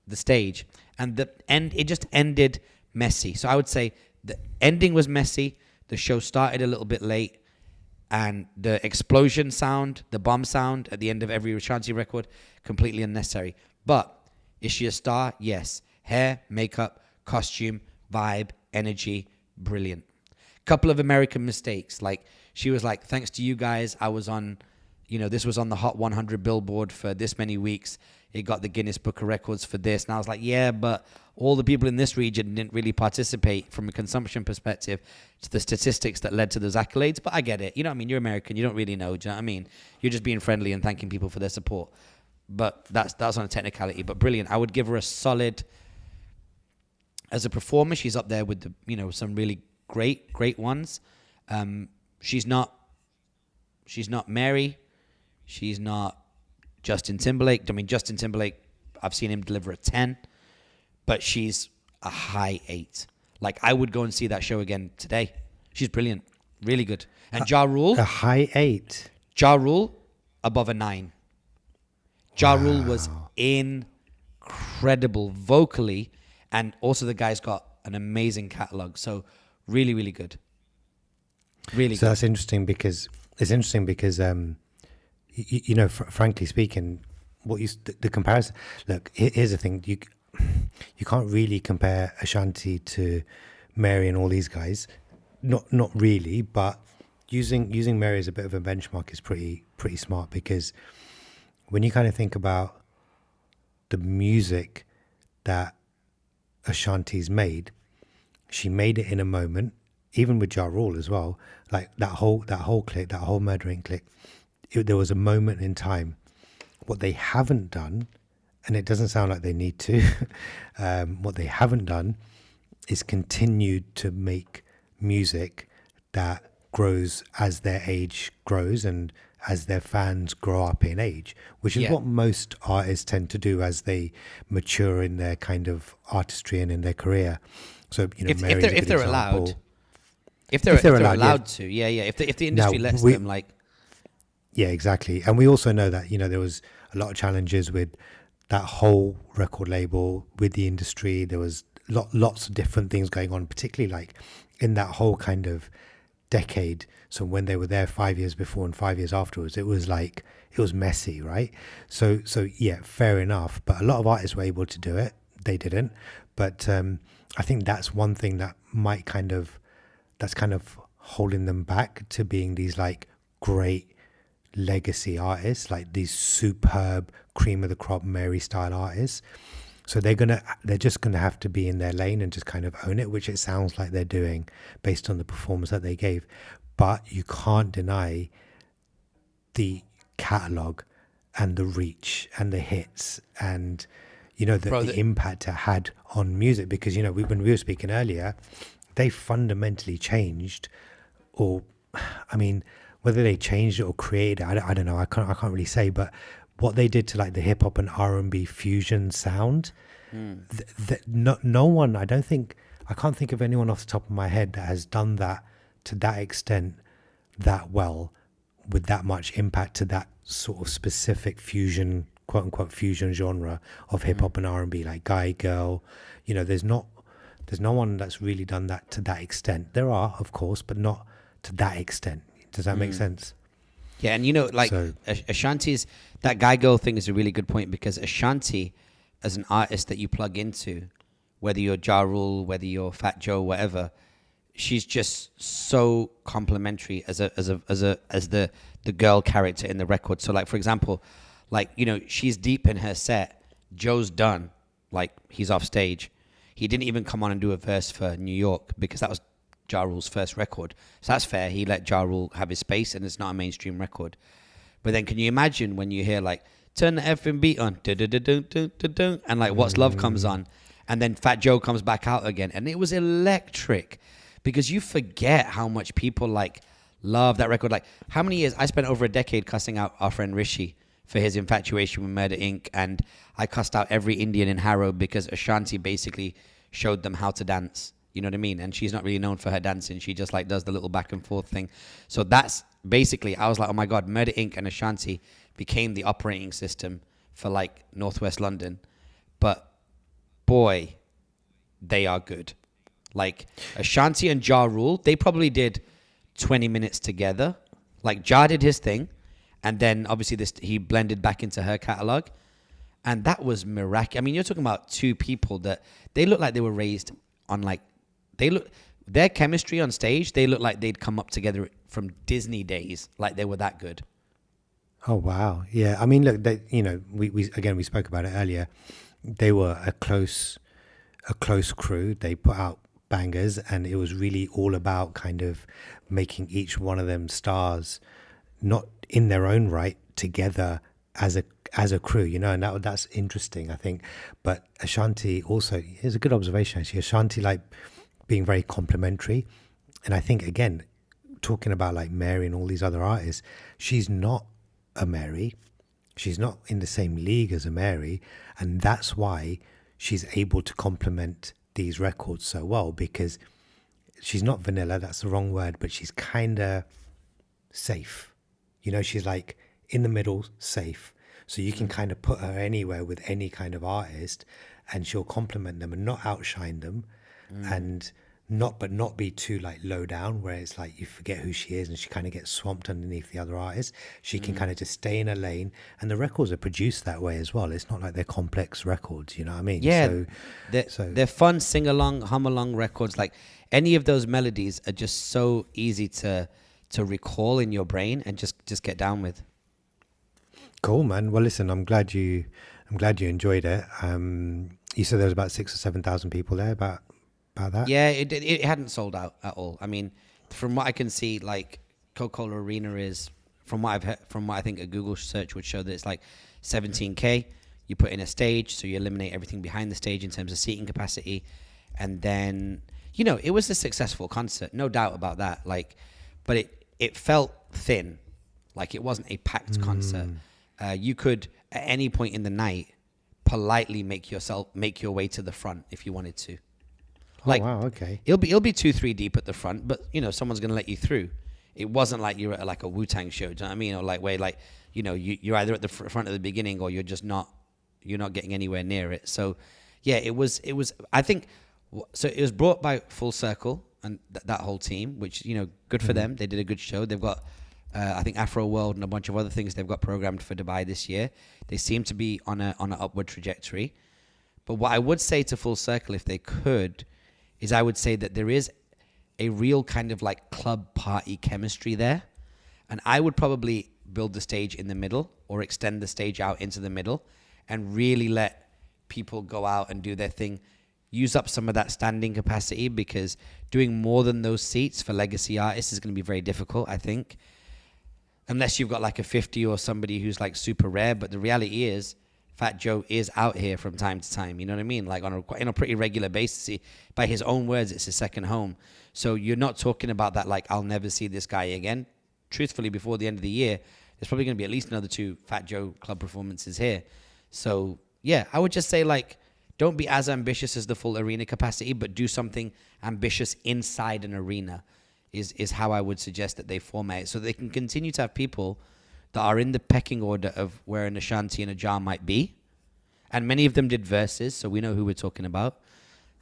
Speaker 1: the stage, and it just ended messy. So I would say the ending was messy. The show started a little bit late, and the explosion sound, the bomb sound at the end of every Ashanti record, completely unnecessary. But is she a star? Yes. Hair, makeup, costume, vibe, energy, brilliant. Couple of American mistakes. Like, she was like, thanks to you guys, I was on, you know, this was on the Hot 100 Billboard for this many weeks. It got the Guinness Book of Records for this. And I was like, yeah, but all the people in this region didn't really participate from a consumption perspective to the statistics that led to those accolades. But I get it. You know what I mean? You're American. You don't really know. Do you know what I mean? You're just being friendly and thanking people for their support. But that's on a technicality. But brilliant. I would give her a solid, as a performer, she's up there with the, you know, some really great ones. She's not Mary. She's not Justin Timberlake. I mean, Justin Timberlake, I've seen him deliver a 10, but she's a high 8. Like, I would go and see that show again today. She's brilliant. Really good. And Ja Rule.
Speaker 2: A high 8.
Speaker 1: Ja Rule, above a 9. Ja Rule was incredible vocally, and also the guy's got an amazing catalog. So really, really good. Really
Speaker 2: so
Speaker 1: good.
Speaker 2: That's interesting because you know, frankly speaking, the comparison. Look, here's the thing: you can't really compare Ashanti to Mary and all these guys. Not really, but using Mary as a bit of a benchmark is pretty smart, because when you kind of think about the music that Ashanti's made, she made it in a moment. Even with Ja Rule as well, like that whole click, that whole Murdering click. There was a moment in time. What they haven't done, and it doesn't sound like they need to, what they haven't done is continued to make music that grows as their age grows and as their fans grow up in age, which is what most artists tend to do as they mature in their kind of artistry and in their career. So, you know,
Speaker 1: if they're allowed. If they're allowed to, if the industry lets them, like.
Speaker 2: Yeah, exactly. And we also know that, you know, there was a lot of challenges with that whole record label, with the industry. There was lots of different things going on, particularly like in that whole kind of decade. So when they were there 5 years before and 5 years afterwards, it was messy, right? So yeah, fair enough. But a lot of artists were able to do it. They didn't. But I think that's one thing that that's kind of holding them back to being these like great legacy artists, like these superb cream of the crop Mary style artists. So they're just gonna have to be in their lane and just kind of own it, which it sounds like they're doing based on the performance that they gave. But you can't deny the catalog and the reach and the hits and, you know, the impact it had on music. Because, you know, when we were speaking earlier, they fundamentally changed, or, I mean, whether they changed it or created it, I don't know. I can't really say. But what they did to like the hip hop and R&B fusion sound, no one, I can't think of anyone off the top of my head that has done that to that extent, that well, with that much impact to that sort of specific fusion, quote unquote fusion genre of hip hop and R&B, like Guy Girl. You know, there's no one that's really done that to that extent. There are, of course, but not to that extent. Does that make sense?
Speaker 1: Yeah, and you know, like Ashanti's, that Guy Girl thing is a really good point, because Ashanti, as an artist that you plug into, whether you're Ja Rule, whether you're Fat Joe, whatever, she's just so complimentary as the girl character in the record. So like, for example, like, you know, she's deep in her set. Joe's done, like, he's off stage. He didn't even come on and do a verse for New York because that was Ja Rule's first record. So that's fair. He let Ja Rule have his space, and it's not a mainstream record. But then can you imagine when you hear like, turn the effing beat on, and like What's Love comes on, and then Fat Joe comes back out again, and it was electric, because you forget how much people like love that record. Like, how many years I spent over a decade cussing out our friend Rishi for his infatuation with Murder Inc., and I cussed out every Indian in Harrow because Ashanti basically showed them how to dance. You know what I mean? And she's not really known for her dancing. She just like does the little back and forth thing. So that's basically, I was like, oh my God, Murder Inc. and Ashanti became the operating system for like Northwest London. But boy, they are good. Like Ashanti and Ja Rule, they probably did 20 minutes together. Like Ja did his thing, and then obviously he blended back into her catalog, and that was miraculous. I mean, you're talking about two people that they look like they were raised on like, their chemistry on stage, they look like they'd come up together from Disney days, like they were that good.
Speaker 2: Oh wow, yeah. I mean, look, they, you know, we spoke about it earlier. They were a close crew. They put out bangers, and it was really all about kind of making each one of them stars, not in their own right, together as a crew, you know. And that's interesting, I think. But Ashanti also, here's a good observation actually. Ashanti like being very complimentary, and I think again, talking about like Mary and all these other artists, she's not a Mary, she's not in the same league as a Mary, and that's why she's able to complement these records so well, because she's not vanilla, that's the wrong word, but she's kind of safe, you know. She's like in the middle, safe, so you can kind of put her anywhere with any kind of artist, and she'll complement them and not outshine them, and not be too like low down where it's like you forget who she is and she kind of gets swamped underneath the other artists. She can kind of just stay in her lane, and the records are produced that way as well. It's not like they're complex records, you know what I mean?
Speaker 1: Yeah, they're fun sing along, hum along records. Like any of those melodies are just so easy to recall in your brain and just get down with.
Speaker 2: Cool, man. Well, listen, I'm glad you enjoyed it. You said there was about 6,000 or 7,000 people there. About that?
Speaker 1: Yeah, it hadn't sold out at all. I mean, from what I can see, like Coca-Cola Arena is, from what I've heard, from what I think a Google search would show, that it's like 17K. You put in a stage, so you eliminate everything behind the stage in terms of seating capacity, and then, you know, it was a successful concert, no doubt about that. Like, but it felt thin, like it wasn't a packed concert. You could at any point in the night politely make your way to the front if you wanted to. Like,
Speaker 2: oh, wow, okay.
Speaker 1: It'll be 2-3 deep at the front, but you know, someone's gonna let you through. It wasn't like you're at like a Wu-Tang show, do you know what I mean? Or like where like, you know, you're either at the front at the beginning, or you're not getting anywhere near it. So yeah, it was I think, so it was brought by Full Circle and that whole team, which, you know, good for them. They did a good show. They've got I think Afro World and a bunch of other things they've got programmed for Dubai this year. They seem to be on an upward trajectory. But what I would say to Full Circle, if they could, is I would say that there is a real kind of like club party chemistry there. And I would probably build the stage in the middle, or extend the stage out into the middle, and really let people go out and do their thing. Use up some of that standing capacity, because doing more than those seats for legacy artists is going to be very difficult, I think. unless you've got like a 50 or somebody who's like super rare. But the reality is, Fat Joe is out here from time to time. You know what I mean? Like in a pretty regular basis. By his own words, it's his second home. So you're not talking about that like, I'll never see this guy again. Truthfully, before the end of the year, there's probably going to be at least another 2 Fat Joe club performances here. So yeah, I would just say like, don't be as ambitious as the full arena capacity, but do something ambitious inside an arena is how I would suggest that they format it, so they can continue to have people that are in the pecking order of where an Ashanti and a Jar might be. And many of them did verses, so we know who we're talking about.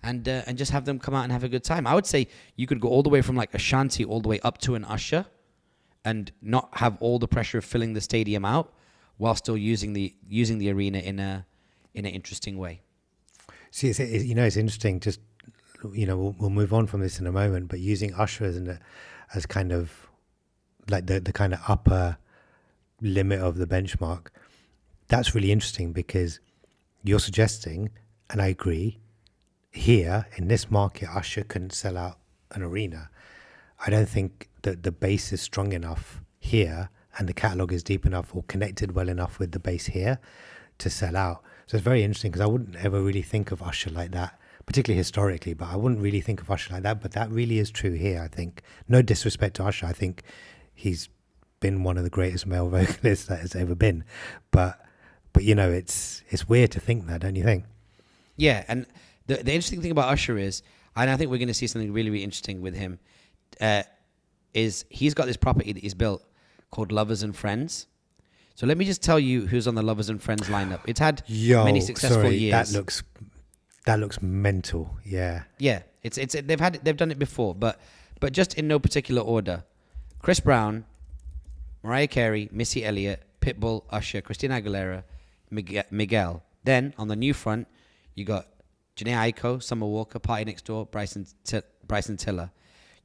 Speaker 1: And just have them come out and have a good time. I would say you could go all the way from like Ashanti all the way up to an Usher and not have all the pressure of filling the stadium out while still using the arena in an interesting way.
Speaker 2: See, it's interesting. Just we'll move on from this in a moment. But using Usher as kind of like the kind of upper limit of the benchmark, that's really interesting because you're suggesting, and I agree, here in this market, Usher couldn't sell out an arena. I don't think that the base is strong enough here and the catalog is deep enough or connected well enough with the base here to sell out. So it's very interesting because I wouldn't ever really think of Usher like that, particularly historically, but I wouldn't really think of Usher like that. But that really is true here, I think. No disrespect to Usher. I think he's been one of the greatest male vocalists that has ever been. But it's weird to think that, don't you think?
Speaker 1: Yeah, and the interesting thing about Usher is, and I think we're going to see something really, really interesting with him, is he's got this property that he's built called Lovers and Friends. So let me just tell you who's on the Lovers and Friends lineup. It's had many successful years.
Speaker 2: That looks mental. Yeah.
Speaker 1: Yeah, they've done it before, but just in no particular order. Chris Brown, Mariah Carey, Missy Elliott, Pitbull, Usher, Christina Aguilera, Miguel. Then on the new front, you got Janae Aiko, Summer Walker, Party Next Door, Bryson Tiller.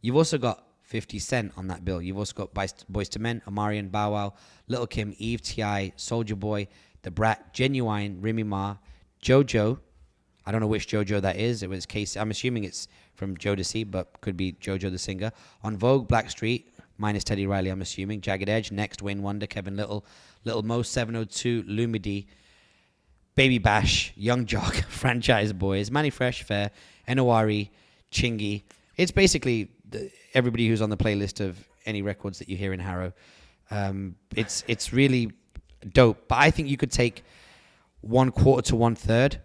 Speaker 1: You've also got 50 Cent on that bill. You've also got Boyz II Men, Omarion, Bow Wow, Lil' Kim, Eve, T.I., Soulja Boy, The Brat, Genuine, Remy Ma, JoJo. I don't know which JoJo that is. It was Casey. I'm assuming it's from Jodeci, but could be JoJo the singer. On Vogue, Blackstreet, minus Teddy Riley, I'm assuming. Jagged Edge, Next, Wayne Wonder, Kevin Little, Little Mo, 702, Lumidee, Baby Bash, Young Jock, Franchise Boys, Manny Fresh, Fair, Enowari, Chingy. It's basically everybody who's on the playlist of any records that you hear in Harrow. It's really dope. But I think you could take 1/4 to 1/3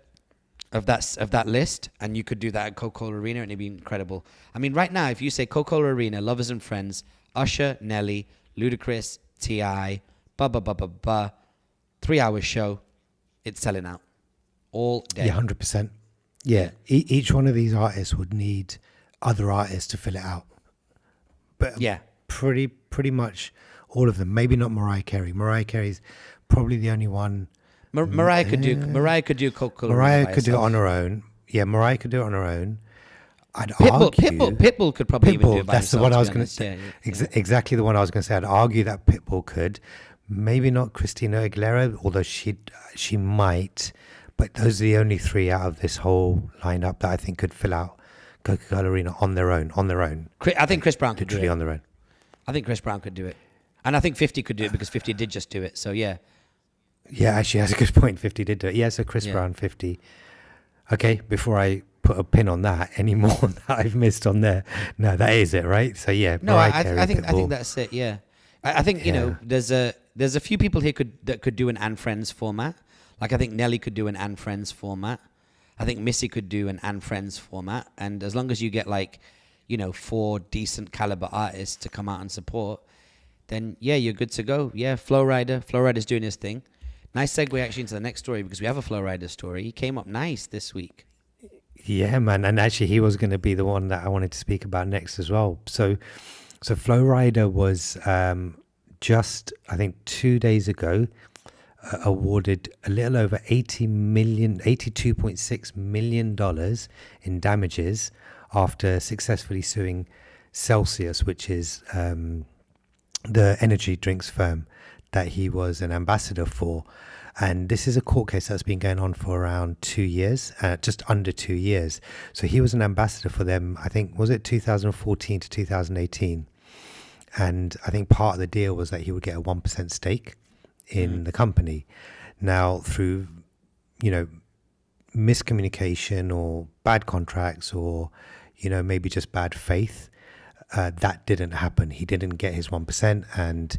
Speaker 1: of that list, and you could do that at Coca-Cola Arena, and it'd be incredible. I mean, right now, if you say Coca-Cola Arena, Lovers and Friends, Usher, Nelly, Ludacris, T.I., 3-hour show, it's selling out all day.
Speaker 2: Yeah, 100%. Yeah, each one of these artists would need other artists to fill it out. But
Speaker 1: yeah,
Speaker 2: pretty much all of them. Maybe not Mariah Carey. Mariah Carey's probably the only one.
Speaker 1: Mariah could do Coca-Cola.
Speaker 2: Mariah could do it on her own. Yeah, Mariah could do it on her own.
Speaker 1: Pitbull could probably even do it by
Speaker 2: that's
Speaker 1: himself,
Speaker 2: the one I was going to say. Exactly the one I was going to say. I'd argue that Pitbull could. Maybe not Christina Aguilera, although she might. But those are the only 3 out of this whole lineup that I think could fill out Coca-Cola Arena on their own.
Speaker 1: I think Chris Brown could do it.
Speaker 2: On their own.
Speaker 1: I think Chris Brown could do it. And I think 50 could do it because 50 did just do it. So yeah.
Speaker 2: Yeah, actually, that's a good point. 50 did do it. Yeah, so Chris Brown, 50. Okay, before I put a pin on that, any more that I've missed on there? No, that is it, right? So yeah.
Speaker 1: No, I think that's it. Yeah, I think there's a few people here that could do an and Friends format. Like I think Nelly could do an and Friends format. I think Missy could do an and Friends format. And as long as you get 4 decent caliber artists to come out and support, then yeah, you're good to go. Yeah, Flowrider's doing his thing. Nice segue actually into the next story because we have a Flowrider story. He came up nice this week.
Speaker 2: Yeah, man. And actually he was going to be the one that I wanted to speak about next as well. So Flowrider was just, I think 2 days ago, awarded a little over $82.6 million in damages after successfully suing Celcius, which is the energy drinks firm that he was an ambassador for. And this is a court case that's been going on for around 2 years, just under 2 years. So he was an ambassador for them, I think, was it 2014 to 2018? And I think part of the deal was that he would get a 1% stake in the company. Now, through, miscommunication or bad contracts or, maybe just bad faith, that didn't happen. He didn't get his 1%, and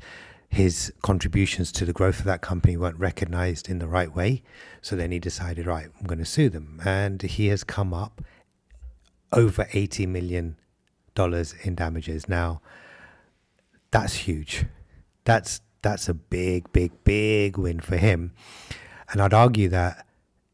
Speaker 2: his contributions to the growth of that company weren't recognized in the right way. So then he decided, right, I'm going to sue them. And he has come up over $80 million in damages. Now, that's huge. That's a big win for him. And I'd argue that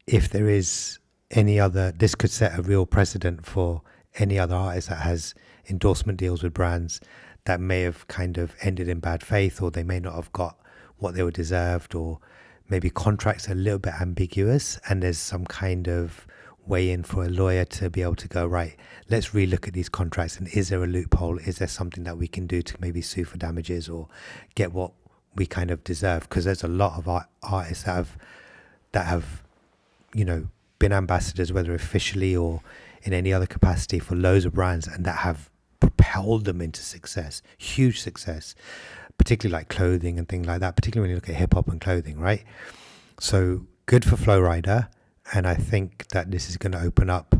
Speaker 2: if there is any other, this could set a real precedent for any other artist that has endorsement deals with brands that may have kind of ended in bad faith, or they may not have got what they were deserved, or maybe contracts are a little bit ambiguous and there's some kind of way in for a lawyer to be able to go, right, let's relook at these contracts, and is there a loophole? Is there something that we can do to maybe sue for damages or get what we kind of deserve? Because there's a lot of artists that have been ambassadors, whether officially or in any other capacity, for loads of brands, and that have propelled them into success, huge success, particularly like clothing and things like that, particularly when you look at hip hop and clothing, right? So good for Flow Rider. And I think that this is going to open up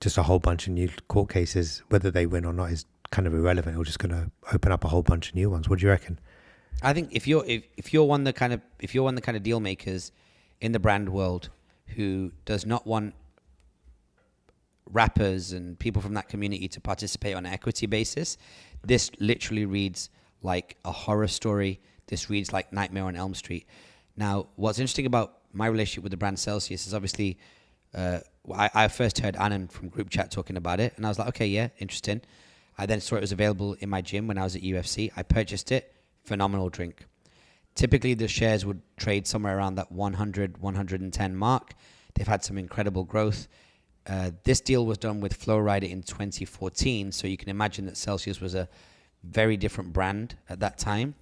Speaker 2: just a whole bunch of new court cases. Whether they win or not is kind of irrelevant. We're just going to open up a whole bunch of new ones. What do you reckon?
Speaker 1: I think if you're one of the kind of deal makers in the brand world who does not want rappers and people from that community to participate on an equity basis, this literally reads like a horror story. This reads like Nightmare on Elm Street. Now, what's interesting about my relationship with the brand Celcius is obviously, I first heard Anand from group chat talking about it, and I was like, okay, yeah, interesting. I then saw it was available in my gym when I was at UFC. I purchased it. Phenomenal drink. Typically, the shares would trade somewhere around that 100, 110 mark. They've had some incredible growth. This deal was done with Flow Rider in 2014, so you can imagine that Celcius was a very different brand at that time.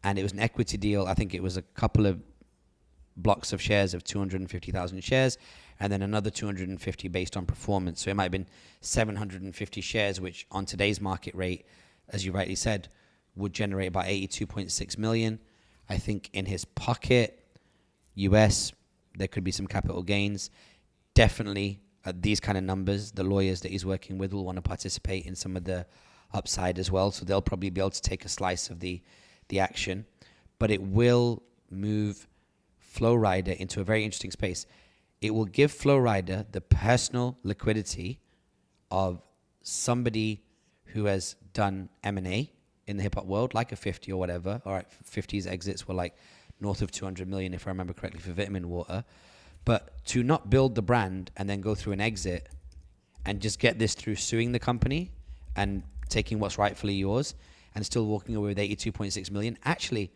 Speaker 1: And it was an equity deal. I think it was a couple of blocks of shares of 250,000 shares, and then another 250 based on performance. So it might have been 750 shares, which on today's market rate, as you rightly said, would generate about 82.6 million. I think in his pocket, US, there could be some capital gains. Definitely at these kind of numbers, the lawyers that he's working with will want to participate in some of the upside as well. So they'll probably be able to take a slice of the action. But it will move Flow Rider into a very interesting space. It will give Flow Rider the personal liquidity of somebody who has done M&A in the hip-hop world, like a 50 or whatever. All right, 50's exits were like north of 200 million, if I remember correctly, for Vitamin Water. But to not build the brand and then go through an exit and just get this through suing the company and taking what's rightfully yours and still walking away with 82.6 million, actually,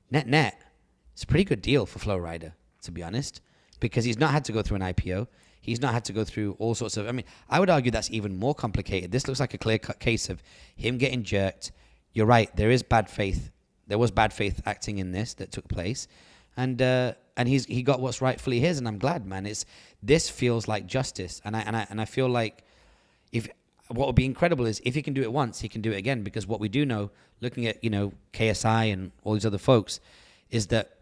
Speaker 1: net, it's a pretty good deal for Flow Rider, to be honest, because he's not had to go through an IPO. He's not had to go through all sorts of, I would argue that's even more complicated. This looks like a clear-cut case of him getting jerked. You're right, there is bad faith. There was bad faith acting in this that took place. And he got what's rightfully his, and I'm glad, man. This feels like justice. And I feel like what would be incredible is if he can do it once, he can do it again, because what we do know, looking at, KSI and all these other folks, is that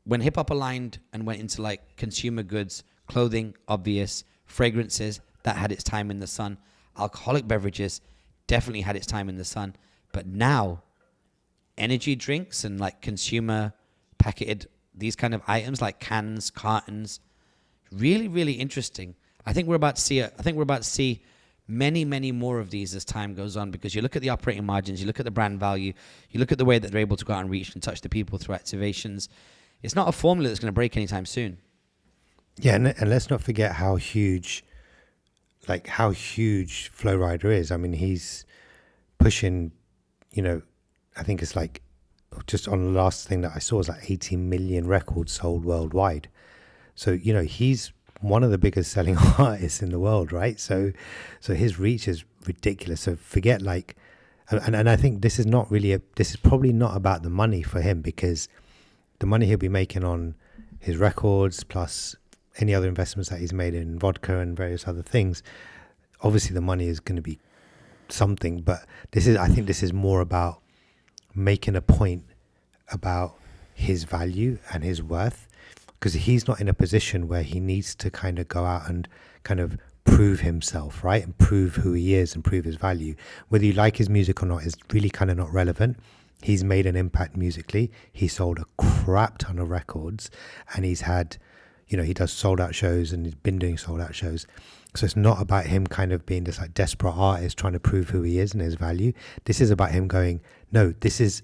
Speaker 1: when hip hop aligned and went into like consumer goods, clothing, obvious, fragrances, that had its time in the sun. Alcoholic beverages definitely had its time in the sun. But now, energy drinks and like consumer packeted, these kind of items like cans, cartons, really, really interesting. I think we're about to see many, many more of these as time goes on, because you look at the operating margins, you look at the brand value, you look at the way that they're able to go out and reach and touch the people through activations. It's not a formula that's going to break anytime soon.
Speaker 2: Yeah, and let's not forget how huge Flow Rider is. I mean, he's pushing, I think it's like, just on the last thing that I saw was like 18 million records sold worldwide. So, he's one of the biggest selling artists in the world, right? So his reach is ridiculous. So forget and I think this is probably not about the money for him, because the money he'll be making on his records plus any other investments that he's made in vodka and various other things, obviously the money is going to be something, but I think this is more about making a point about his value and his worth, because he's not in a position where he needs to kind of go out and kind of prove himself, right? And prove who he is and prove his value. Whether you like his music or not is really kind of not relevant. He's made an impact musically. He sold a crap ton of records, and he's had, you know, he does sold out shows, and he's been doing sold out shows. So it's not about him kind of being this like desperate artist trying to prove who he is and his value. This is about him going, no, this is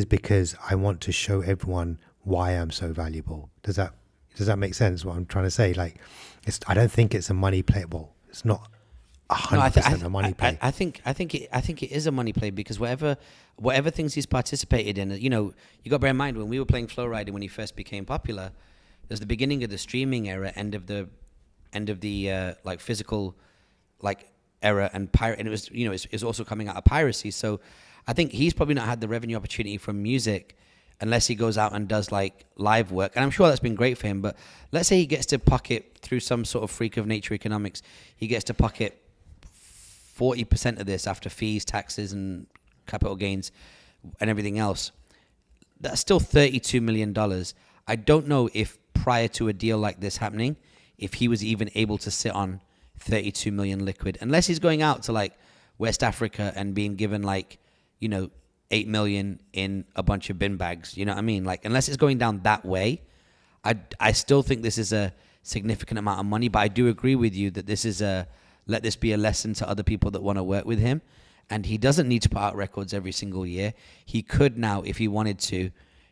Speaker 2: because I want to show everyone why I'm so valuable. Does that make sense? What I'm trying to say? Like, I don't think it's a money play. Well, it's not 100% a money play.
Speaker 1: I think it is a money play, because whatever things he's participated in, you know, you got to bear in mind when we were playing Flow Rider when he first became popular, there's the beginning of the streaming era, end of the like physical like era, and pirate, and it was, you know, it's also coming out of piracy. So I think he's probably not had the revenue opportunity from music unless he goes out and does like live work. And I'm sure that's been great for him. But let's say he gets to pocket, through some sort of freak of nature economics, he gets to pocket 40% of this after fees, taxes, and capital gains and everything else. That's still $32 million. I don't know if prior to a deal like this happening, if he was even able to sit on 32 million liquid, unless he's going out to like West Africa and being given like, you know, 8 million in a bunch of bin bags. You know what I mean? Like, unless it's going down that way, I still think this is a significant amount of money. But I do agree with you that this is let this be a lesson to other people that want to work with him. And he doesn't need to put out records every single year. He could now, if he wanted to,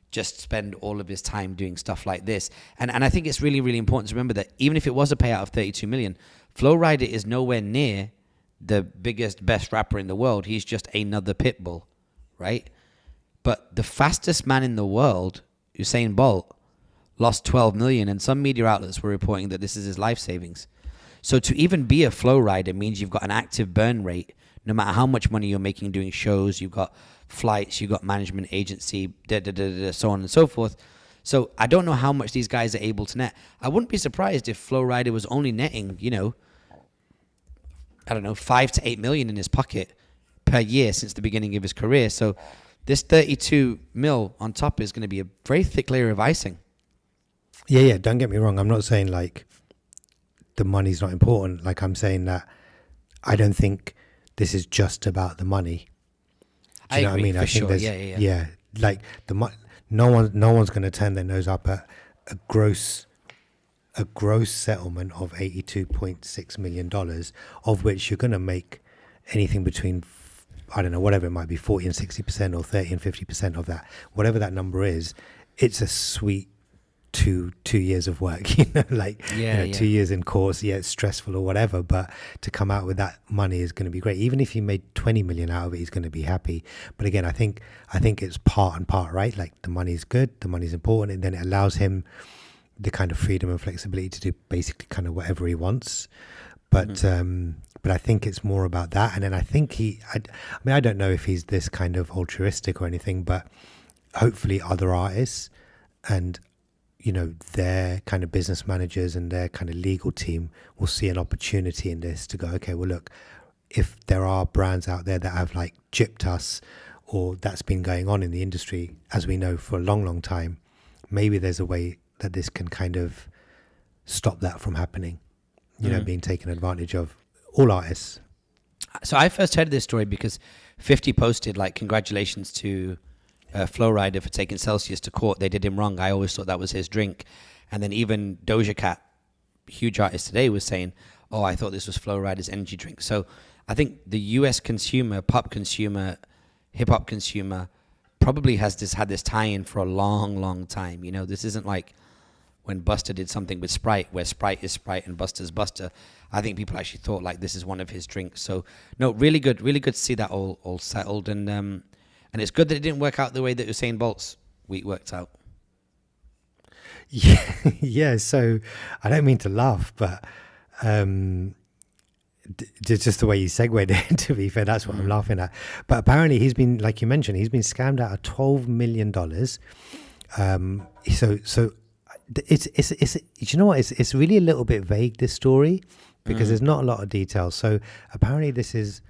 Speaker 1: just spend all of his time doing stuff like this. And I think it's really, really important to remember that even if it was a payout of 32 million, Flo Rida is nowhere near the biggest, best rapper in the world. He's just another pit bull, right? But the fastest man in the world, Usain Bolt, lost 12 million, and some media outlets were reporting that this is his life savings. So to even be a Flow Rider means you've got an active burn rate. No matter how much money you're making doing shows, you've got flights, you've got management agency, so on and so forth. So I don't know how much these guys are able to net. I wouldn't be surprised if Flow Rider was only netting, you know, I don't know, 5 to 8 million in his pocket per year since the beginning of his career. So this 32 mil on top is going to be a very thick layer of icing.
Speaker 2: Yeah. Don't get me wrong. I'm not saying like the money's not important. Like, I'm saying that I don't think this is just about the money. Do you know what I mean? I think there's, yeah. Like no one's going to turn their nose up at a gross settlement of $82.6 million, of which you're going to make anything between, I don't know, whatever it might be, 40 and 60% or 30 and 50% of that, whatever that number is. It's a sweet two years of work, you know, like 2 years in course. Yeah, it's stressful or whatever, but to come out with that money is going to be great. Even if he made 20 million out of it, he's going to be happy. But again, I think it's part and part, right? Like, the money's good, the money's important, and then it allows him the kind of freedom and flexibility to do basically kind of whatever he wants. But but I think it's more about that. And then I think I don't know if he's this kind of altruistic or anything, but hopefully other artists and, you know, their kind of business managers and their kind of legal team will see an opportunity in this to go, okay, well, look, if there are brands out there that have like gypped us, or that's been going on in the industry, as we know, for a long, long time, maybe there's a way that this can kind of stop that from happening, you know, being taken advantage of, all artists.
Speaker 1: So I first heard this story because 50 posted like, congratulations to Flow Rider for taking Celcius to court. They did him wrong. I always thought that was his drink. And then even Doja Cat, huge artist today, was saying, oh, I thought this was Flow Rider's energy drink. So I think the US consumer, pop consumer, hip hop consumer probably had this tie-in for a long, long time. You know, this isn't like when Buster did something with Sprite, where Sprite is Sprite and Buster's Buster. I think people actually thought like this is one of his drinks. So no, really good to see that all settled. And it's good that it didn't work out the way that Usain Bolt's week worked out.
Speaker 2: Yeah. So I don't mean to laugh, but just the way you segued it, to be fair, that's what I'm laughing at. But apparently he's been, like you mentioned, he's been scammed out of $12 million. So it's you know what? It's really a little bit vague, this story, because there's not a lot of details. So apparently this is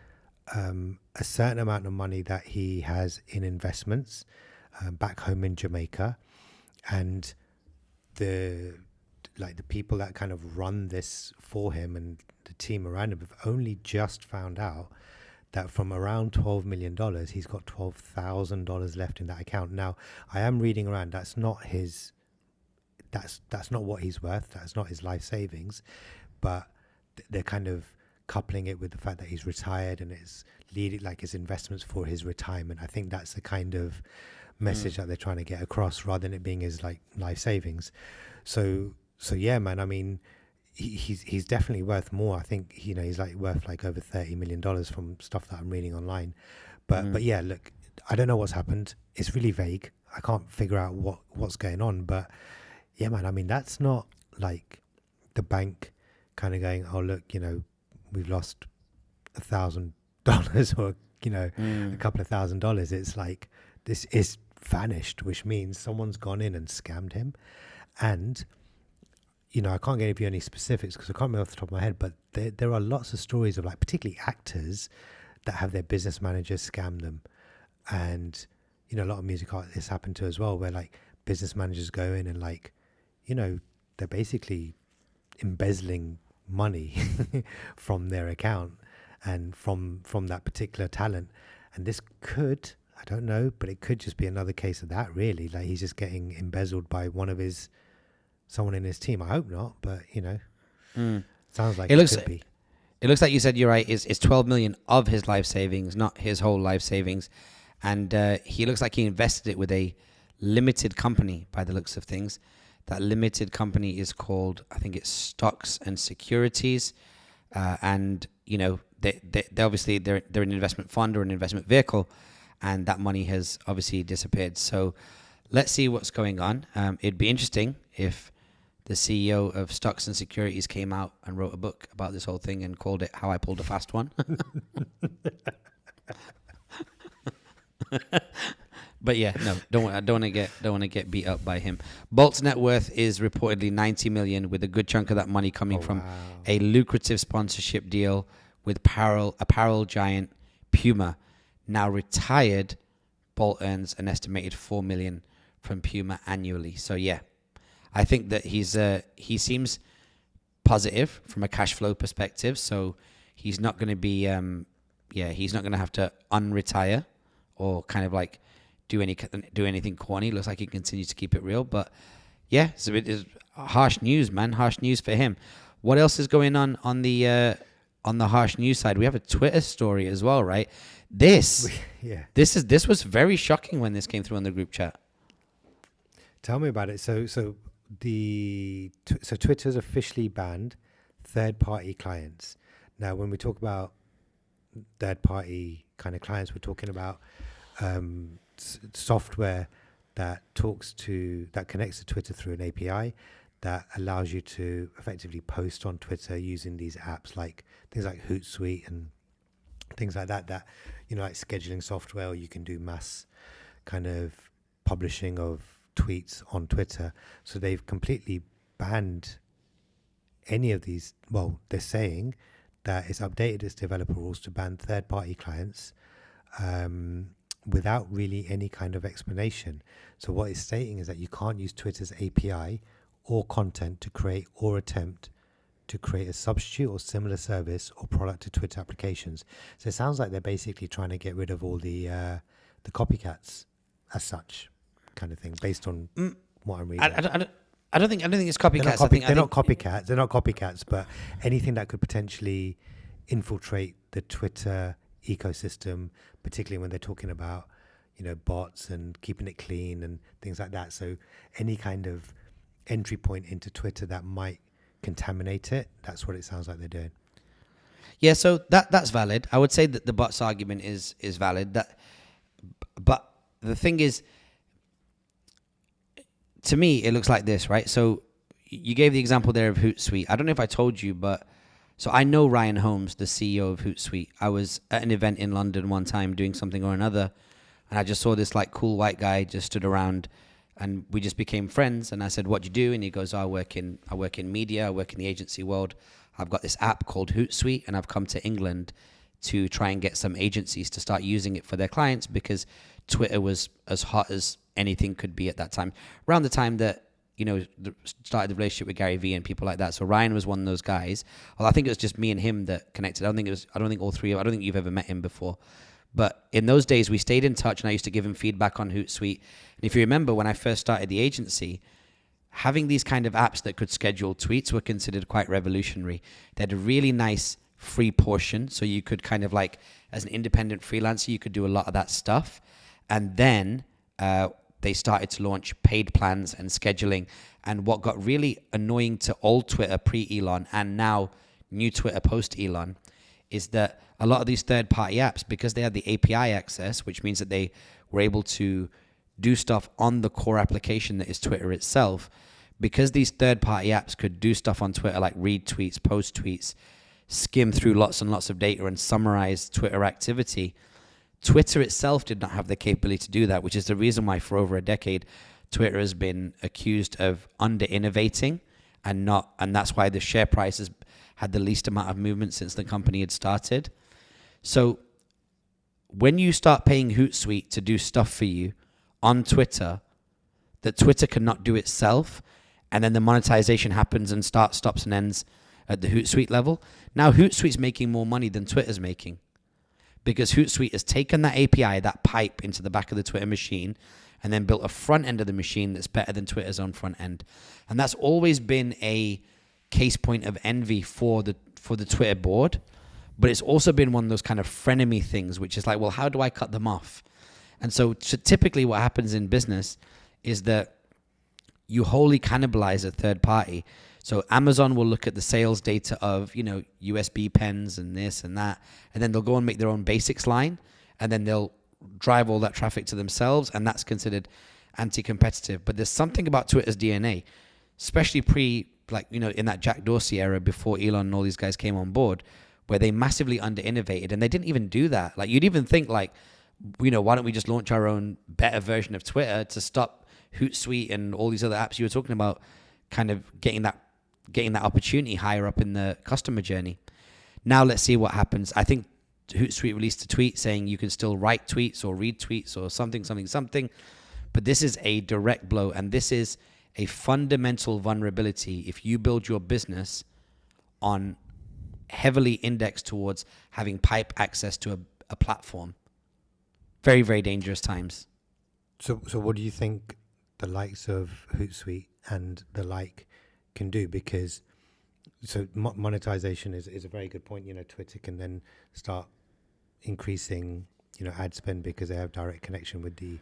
Speaker 2: a certain amount of money that he has in investments back home in Jamaica, and the people that kind of run this for him and the team around him have only just found out that from around $12 million, he's got $12,000 left in that account. Now, I am reading around, that's not what he's worth. That's not his life savings, but they're kind of coupling it with the fact that he's retired and it's leading like his investments for his retirement. I think that's the kind of message that they're trying to get across, rather than it being his like life savings. So yeah, man. I mean, he's definitely worth more. I think he's like worth like over $30 million from stuff that I'm reading online. But yeah, look, I don't know what's happened. It's really vague. I can't figure out what's going on. But yeah, man. I mean, that's not like the bank kind of going, oh look, we've lost $1,000 or a couple of $1,000. It's like this is vanished, which means someone's gone in and scammed him. And I can't give you any specifics because I can't remember off the top of my head, but there are lots of stories of like particularly actors that have their business managers scam them. And a lot of music artists happen to as well, where like business managers go in and like they're basically embezzling money from their account and from that particular talent. And this could, I don't know, but it could just be another case of that, really. Like he's just getting embezzled by someone in his team. I hope not, but sounds like it could be.
Speaker 1: It looks like you said, you're right, it's 12 million of his life savings, not his whole life savings. And he looks like he invested it with a limited company by the looks of things. That limited company is called, I think it's Stocks and Securities. And, they obviously they're an investment fund or an investment vehicle, and that money has obviously disappeared. So let's see what's going on. It'd be interesting if the CEO of Stocks and Securities came out and wrote a book about this whole thing and called it How I Pulled a Fast One. But yeah, no, don't want to get beat up by him. Bolt's net worth is reportedly 90 million, with a good chunk of that money coming from a lucrative sponsorship deal with apparel giant Puma. Now retired, Bolt earns an estimated 4 million from Puma annually. So yeah, I think that he seems positive from a cash flow perspective. So he's not going to be he's not going to have to unretire or kind of like do anything corny. Looks like he continues to keep it real. But yeah, so it is harsh news, man. Harsh news for him. What else is going on the harsh news side? We have a Twitter story as well, right? This was very shocking when this came through on the group chat.
Speaker 2: Tell me about it. So Twitter's officially banned third-party clients. Now, when we talk about third-party kind of clients, we're talking about software that connects to Twitter through an API that allows you to effectively post on Twitter using these apps, like things like Hootsuite and things like that. That like scheduling software, or you can do mass kind of publishing of tweets on Twitter. So they've completely banned any of these. Well, they're saying that it's updated its developer rules to ban third-party clients without really any kind of explanation. So what it's stating is that you can't use Twitter's API or content to create or attempt to create a substitute or similar service or product to Twitter applications. So it sounds like they're basically trying to get rid of all the copycats as such, kind of thing, based on what I'm reading.
Speaker 1: I don't think it's copycats.
Speaker 2: They're not copycats. They're not copycats, but anything that could potentially infiltrate the Twitter ecosystem, particularly when they're talking about bots and keeping it clean and things like that. So any kind of entry point into Twitter that might contaminate it, that's what it sounds like they're doing.
Speaker 1: Yeah, so that's valid. I would say that the bots argument is valid. But the thing is, to me, it looks like this, right? So you gave the example there of Hootsuite. I don't know if I told you, but so I know Ryan Holmes, the CEO of Hootsuite. I was at an event in London one time doing something or another, and I just saw this like cool white guy just stood around, and we just became friends. And I said, "What do you do?" And he goes, "I work in media. I work in the agency world. I've got this app called Hootsuite, and I've come to England to try and get some agencies to start using it for their clients, because Twitter was as hot as anything could be at that time. Around the time that, started the relationship with Gary Vee and people like that. So Ryan was one of those guys. Well, I think it was just me and him that connected. I don't think all three. I don't think you've ever met him before. But in those days, we stayed in touch, and I used to give him feedback on Hootsuite. And if you remember, when I first started the agency, having these kind of apps that could schedule tweets were considered quite revolutionary. They had a really nice free portion, so you could kind of like, as an independent freelancer, you could do a lot of that stuff. And then they started to launch paid plans and scheduling. And what got really annoying to old Twitter pre-Elon and now new Twitter post-Elon is that a lot of these third-party apps, because they had the API access, which means that they were able to do stuff on the core application that is Twitter itself, because these third-party apps could do stuff on Twitter like read tweets, post tweets, skim through lots and lots of data and summarize Twitter activity, Twitter itself did not have the capability to do that, which is the reason why for over a decade Twitter has been accused of under-innovating and that's why the share price has had the least amount of movement since the company had started. So when you start paying Hootsuite to do stuff for you on Twitter that Twitter cannot do itself, and then the monetization happens and stops and ends at the Hootsuite level, now Hootsuite's making more money than Twitter's making, because Hootsuite has taken that API, that pipe, into the back of the Twitter machine and then built a front end of the machine that's better than Twitter's own front end. And that's always been a case point of envy for the Twitter board. But it's also been one of those kind of frenemy things, which is like, well, how do I cut them off? And so typically what happens in business is that you wholly cannibalize a third party. So Amazon will look at the sales data of, USB pens and this and that, and then they'll go and make their own basics line, and then they'll drive all that traffic to themselves, and that's considered anti-competitive. But there's something about Twitter's DNA, especially in that Jack Dorsey era before Elon and all these guys came on board, where they massively under-innovated, and they didn't even do that. Like, you'd even think like, why don't we just launch our own better version of Twitter to stop Hootsuite and all these other apps you were talking about kind of getting that opportunity higher up in the customer journey. Now let's see what happens. I think Hootsuite released a tweet saying you can still write tweets or read tweets or something. But this is a direct blow, and this is a fundamental vulnerability if you build your business on heavily indexed towards having pipe access to a platform. Very, very dangerous times.
Speaker 2: So what do you think the likes of Hootsuite and the like can do? Because monetization is a very good point. Twitter can then start increasing ad spend because they have direct connection with the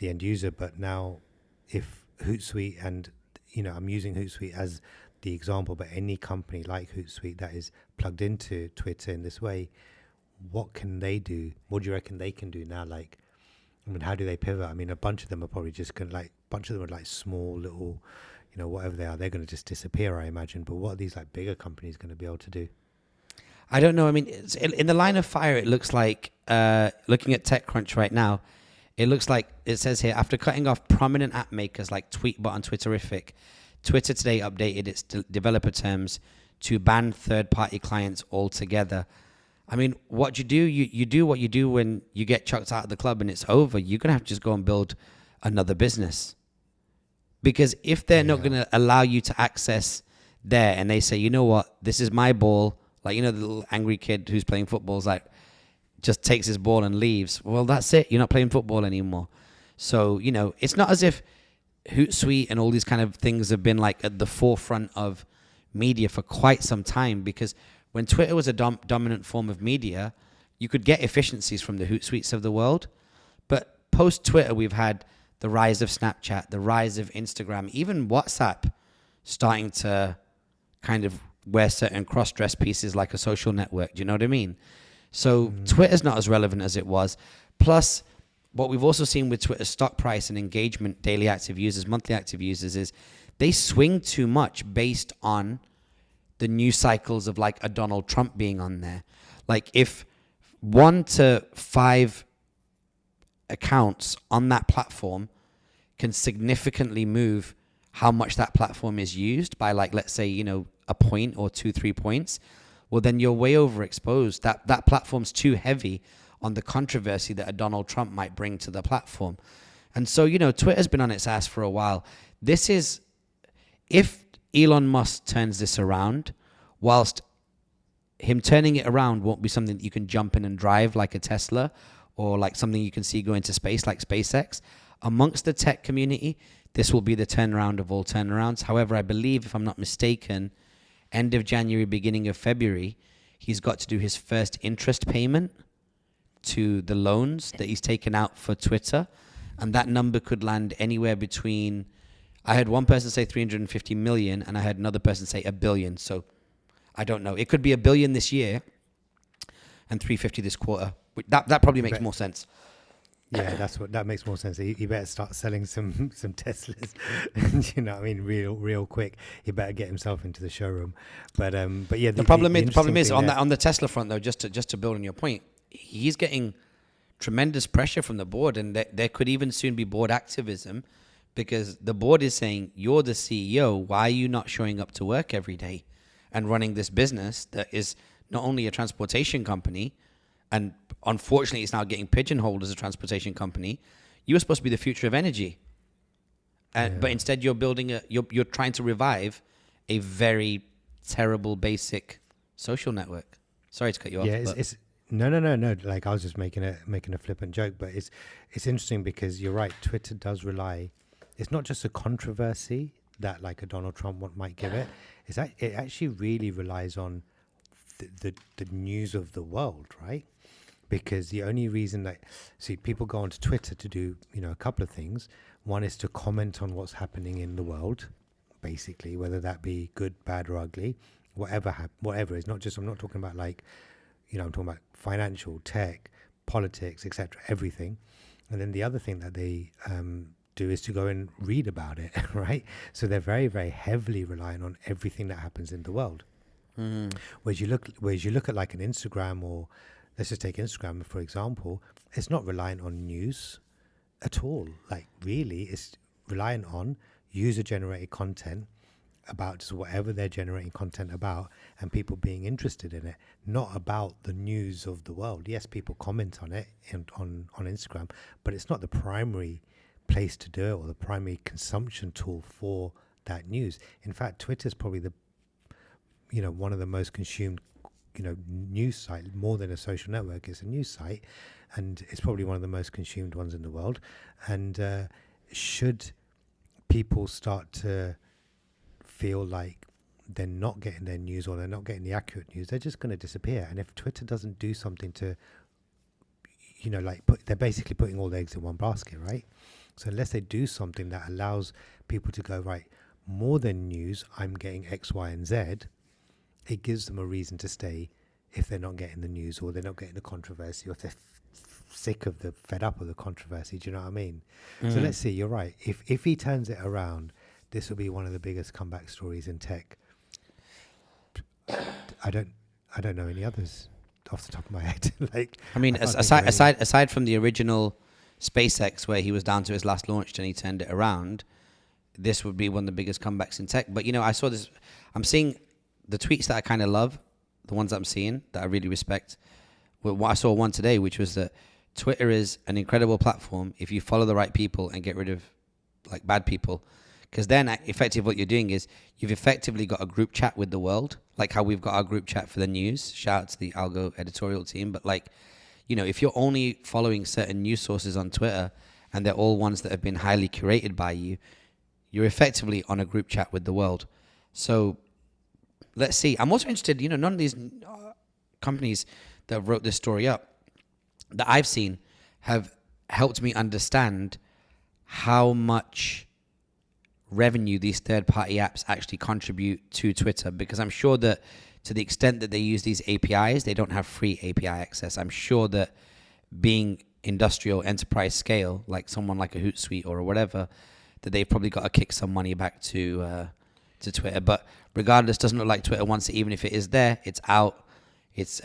Speaker 2: end user. But now if Hootsuite, and I'm using Hootsuite as the example, but any company like Hootsuite that is plugged into Twitter in this way, what can they do? What do you reckon they can do now? Like, how do they pivot? A bunch of them are probably just going to bunch of them are like small little, whatever they are, they're going to just disappear, I imagine. But what are these like bigger companies going to be able to do?
Speaker 1: I don't know. It's in the line of fire, it looks like, looking at TechCrunch right now, it looks like it says here, after cutting off prominent app makers like Tweetbot and Twitterrific, Twitter today updated its developer terms to ban third-party clients altogether. What you do, you do what you do when you get chucked out of the club and it's over. You're going to have to just go and build another business. Because if they're not going to allow you to access there, and they say, you know what, this is my ball, like, the little angry kid who's playing football is like, just takes his ball and leaves. Well, that's it. You're not playing football anymore. So, it's not as if Hootsuite and all these kind of things have been like at the forefront of media for quite some time, because when Twitter was a dominant form of media, you could get efficiencies from the Hootsuites of the world. But post-Twitter, we've had the rise of Snapchat, the rise of Instagram, even WhatsApp starting to kind of wear certain cross-dress pieces like a social network. Do you know what I mean? So Twitter's not as relevant as it was. Plus, what we've also seen with Twitter's stock price and engagement, daily active users, monthly active users, is they swing too much based on the news cycles of like a Donald Trump being on there. Like if 1 to 5 accounts on that platform can significantly move how much that platform is used by, like, let's say, a point or 2-3 points, well, then you're way overexposed. That platform's too heavy on the controversy that a Donald Trump might bring to the platform. And so, Twitter's been on its ass for a while. This is, if Elon Musk turns this around, whilst him turning it around won't be something that you can jump in and drive like a Tesla, or like something you can see go into space like SpaceX, amongst the tech community, this will be the turnaround of all turnarounds. However, I believe, if I'm not mistaken, end of January, beginning of February, he's got to do his first interest payment to the loans that he's taken out for Twitter. And that number could land anywhere between, I heard one person say 350 million, and I heard another person say $1 billion. So I don't know. It could be $1 billion this year and 350 this quarter. That probably makes more sense.
Speaker 2: Yeah, that makes more sense. He better start selling some Teslas, you know what I mean, real quick. He better get himself into the showroom. But yeah, the problem is
Speaker 1: on the Tesla front though. Just to build on your point, he's getting tremendous pressure from the board, and there could even soon be board activism, because the board is saying, you're the CEO. Why are you not showing up to work every day and running this business that is not only a transportation company, and unfortunately it's now getting pigeonholed as a transportation company. You were supposed to be the future of energy, but instead you're building you're trying to revive a very terrible basic social network. Sorry to cut you off.
Speaker 2: Yeah, it's no. Like, I was just making a flippant joke, but it's interesting because you're right. Twitter does rely. It's not just a controversy that like a Donald Trump might give it. It actually really relies on the news of the world, right? Because the only reason that, people go onto Twitter to do, a couple of things. One is to comment on what's happening in the world, basically, whether that be good, bad, or ugly, whatever. It's not just, I'm not talking about like, I'm talking about financial, tech, politics, etc., everything. And then the other thing that they do is to go and read about it, right? So they're very, very heavily reliant on everything that happens in the world. Mm. Whereas you look at like an Instagram, or let's just take Instagram for example, it's not reliant on news at all. Like, really, it's reliant on user-generated content about just whatever they're generating content about, and people being interested in it, not about the news of the world. Yes, people comment on it on Instagram, but it's not the primary place to do it or the primary consumption tool for that news. In fact, Twitter's probably one of the most consumed news site, more than a social network. It's a news site, and it's probably one of the most consumed ones in the world. And should people start to feel like they're not getting their news, or they're not getting the accurate news, they're just going to disappear. And if Twitter doesn't do something to, they're basically putting all the eggs in one basket, right? So unless they do something that allows people to go, right, more than news, I'm getting X, Y, and Z, it gives them a reason to stay if they're not getting the news, or they're not getting the controversy, or if they're fed up of the controversy. Do you know what I mean? Mm. So let's see, you're right. If he turns it around, this will be one of the biggest comeback stories in tech. I don't know any others off the top of my head.
Speaker 1: Aside from the original SpaceX, where he was down to his last launch and he turned it around, this would be one of the biggest comebacks in tech. But I saw this. I'm seeing the tweets that I kind of love, the ones I'm seeing that I really respect. Well, I saw one today, which was that Twitter is an incredible platform if you follow the right people and get rid of like bad people. Because then effectively what you're doing is you've effectively got a group chat with the world, like how we've got our group chat for the news. Shout out to the ALGO editorial team. But if you're only following certain news sources on Twitter and they're all ones that have been highly curated by you, you're effectively on a group chat with the world. So let's see. I'm also interested, none of these companies that wrote this story up that I've seen have helped me understand how much revenue these third-party apps actually contribute to Twitter, because I'm sure that to the extent that they use these APIs, they don't have free API access. I'm sure that being industrial enterprise scale, like someone like a Hootsuite or whatever, that they've probably got to kick some money back to Twitter. But regardless, doesn't look like Twitter wants it. Even if it is there, it's out. It's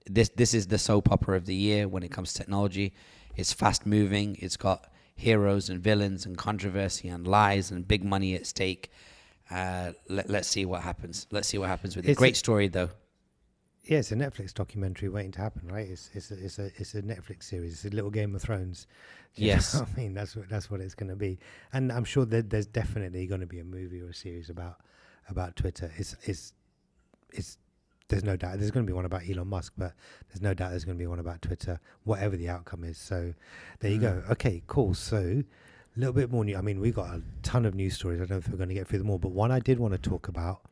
Speaker 1: this is the soap opera of the year when it comes to technology. It's fast moving. It's got heroes and villains and controversy and lies and big money at stake. Let's see what happens. Let's see what happens with it. Great story though.
Speaker 2: Yeah, it's a Netflix documentary waiting to happen, right? It's a Netflix series. It's a little Game of Thrones. Do you know
Speaker 1: Yes.
Speaker 2: what I mean? That's what it's going to be. And I'm sure that there's definitely going to be a movie or a series about Twitter. It's there's no doubt there's going to be one about Elon Musk, but there's no doubt there's going to be one about Twitter, whatever the outcome is. So there you go. Okay, cool. So a little bit more new. I mean, we've got a ton of news stories. I don't know if we're going to get through them all, but one I did want to talk about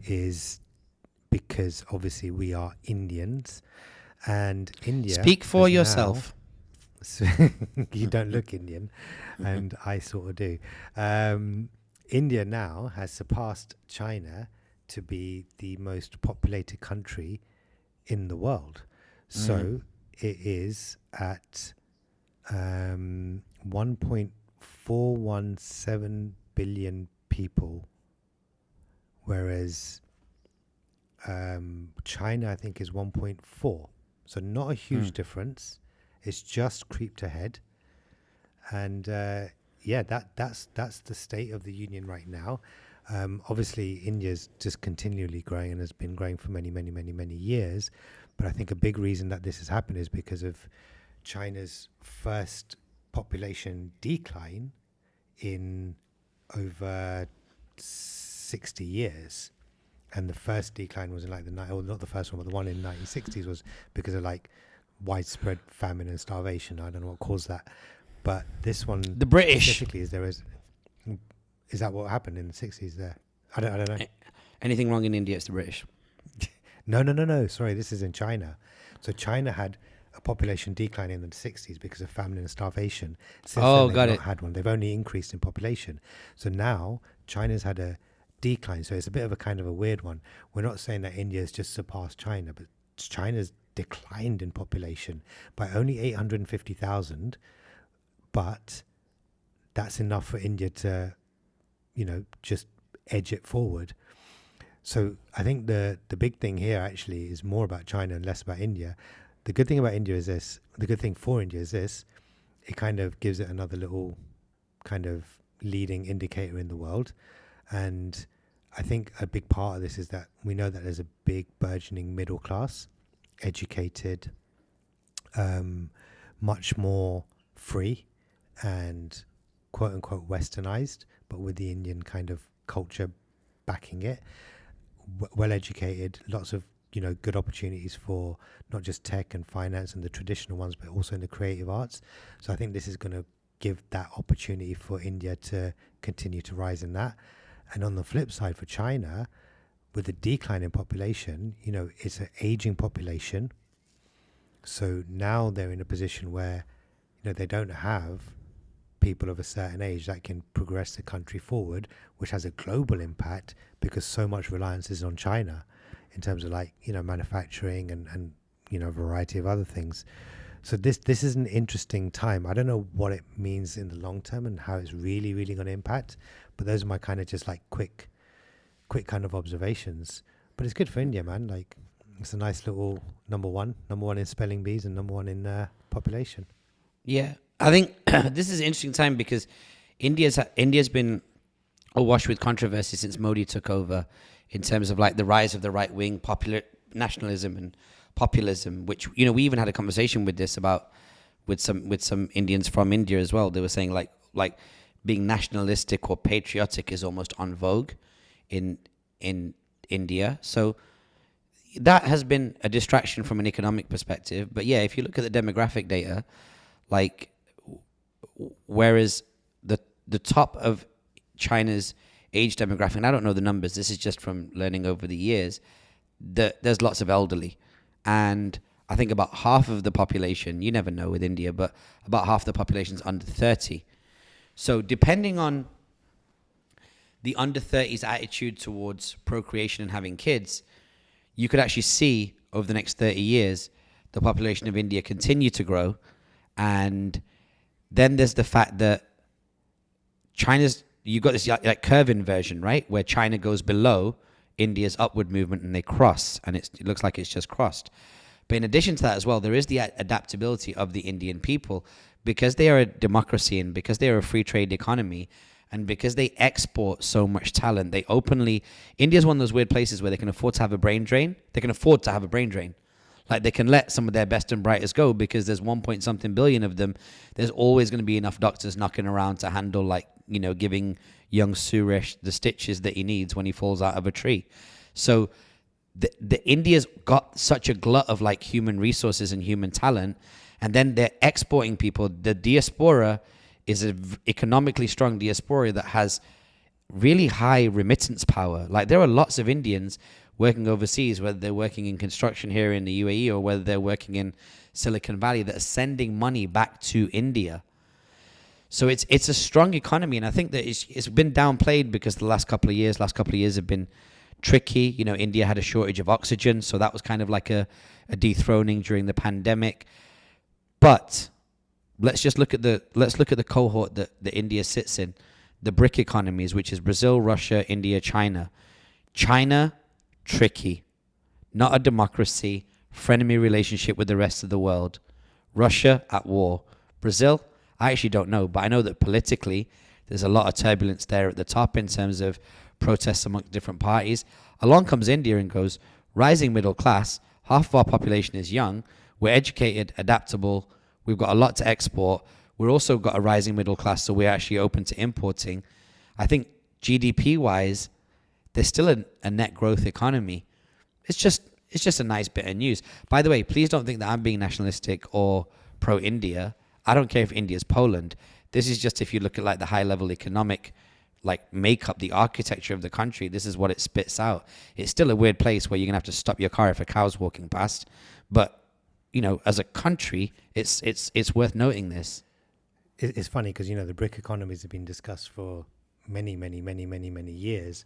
Speaker 2: is, because obviously we are Indians, and India.
Speaker 1: Speak for
Speaker 2: has
Speaker 1: yourself.
Speaker 2: now- you don't look Indian, and I sort of do. India now has surpassed China to be the most populated country in the world. So it is at 1.417 billion people, whereas China, I think, is 1.4. So not a huge difference. It's just creeped ahead. And yeah, that's the state of the union right now. Obviously, India's just continually growing and has been growing for many, many, many, many years. But I think a big reason that this has happened is because of China's first population decline in over 60 years. And the first decline was in like or not the first one, but the one in the 1960s was because of like widespread famine and starvation. I don't know what caused that. But this one,
Speaker 1: The British.
Speaker 2: specifically, is that what happened in the 60s there? I don't know.
Speaker 1: Anything wrong in India, it's the British.
Speaker 2: No. Sorry, this is in China. So China had a population decline in the 60s because of famine and starvation. Since then, they've
Speaker 1: got
Speaker 2: not
Speaker 1: it.
Speaker 2: had one. They've only increased in population. So now China's had a decline. So it's a bit of a kind of a weird one. We're not saying that India's just surpassed China, but China's declined in population by only 850,000. But that's enough for India to, just edge it forward. So I think the big thing here actually is more about China and less about India. The good thing about India is this. The good thing for India is this. It kind of gives it another little kind of leading indicator in the world. And I think a big part of this is that we know that there's a big burgeoning middle class, educated, much more free and quote unquote westernized, but with the Indian kind of culture backing it. Well educated, lots of good opportunities for not just tech and finance and the traditional ones, but also in the creative arts. So I think this is going to give that opportunity for India to continue to rise in that. And on the flip side, for China, with the decline in population, it's an aging population. So now they're in a position where they don't have people of a certain age that can progress the country forward, which has a global impact because so much reliance is on China in terms of manufacturing and a variety of other things. So this is an interesting time. I don't know what it means in the long term and how it's really, really going to impact, but those are my kind of just like quick kind of observations. But it's good for India, man. Like, it's a nice little number one in spelling bees and number one in population.
Speaker 1: Yeah, I think this is an interesting time because India's been awash with controversy since Modi took over, in terms of like the rise of the right wing popular nationalism and populism, which we even had a conversation with this about with some Indians from India as well. They were saying like being nationalistic or patriotic is almost en vogue in India. So that has been a distraction from an economic perspective. But yeah, if you look at the demographic data, like whereas the top of China's age demographic, and I don't know the numbers, this is just from learning over the years, there's lots of elderly. And I think about half of the population, you never know with India, but about half the population is under 30. So depending on the under 30s attitude towards procreation and having kids, you could actually see over the next 30 years, the population of India continue to grow. And then there's the fact that you've got this like curve inversion, right? Where China goes below India's upward movement and they cross, and it looks like it's just crossed. But in addition to that as well, there is the adaptability of the Indian people, because they are a democracy and because they are a free trade economy, And because they export so much talent, they openly, India's one of those weird places where they can afford to have a brain drain. They can afford to have a brain drain. Like they can let some of their best and brightest go because there's 1 point something billion of them. There's always going to be enough doctors knocking around to handle, like, you know, giving young Suresh the stitches that he needs when he falls out of a tree. So the India's got such a glut of like human resources and human talent, and then they're exporting people. The diaspora is an economically strong diaspora that has really high remittance power. Like there are lots of Indians working overseas, whether they're working in construction here in the UAE or whether they're working in Silicon Valley, that are sending money back to India. So it's a strong economy, and I think that it's been downplayed because the last couple of years have been tricky. You know, India had a shortage of oxygen, so that was kind of like a dethroning during the pandemic. But let's look at the cohort that India sits in, the BRIC economies, which is Brazil, Russia, India, China. China, tricky, not a democracy, frenemy relationship with the rest of the world. Russia, at war. Brazil, I actually don't know, but I know that politically there's a lot of turbulence there at the top in terms of protests amongst different parties. Along comes India and goes, rising middle class, half of our population is young, we're educated, adaptable, we've got a lot to export, we've also got a rising middle class, so we're actually open to importing. I think GDP-wise, there's still a net growth economy. It's just a nice bit of news. By the way, please don't think that I'm being nationalistic or pro-India. I don't care if India's Poland. This is just if you look at like the high-level economic like makeup, the architecture of the country, this is what it spits out. It's still a weird place where you're going to have to stop your car if a cow's walking past. But, you know, as a country, it's worth noting this.
Speaker 2: It's funny because, you know, the BRIC economies have been discussed for many years.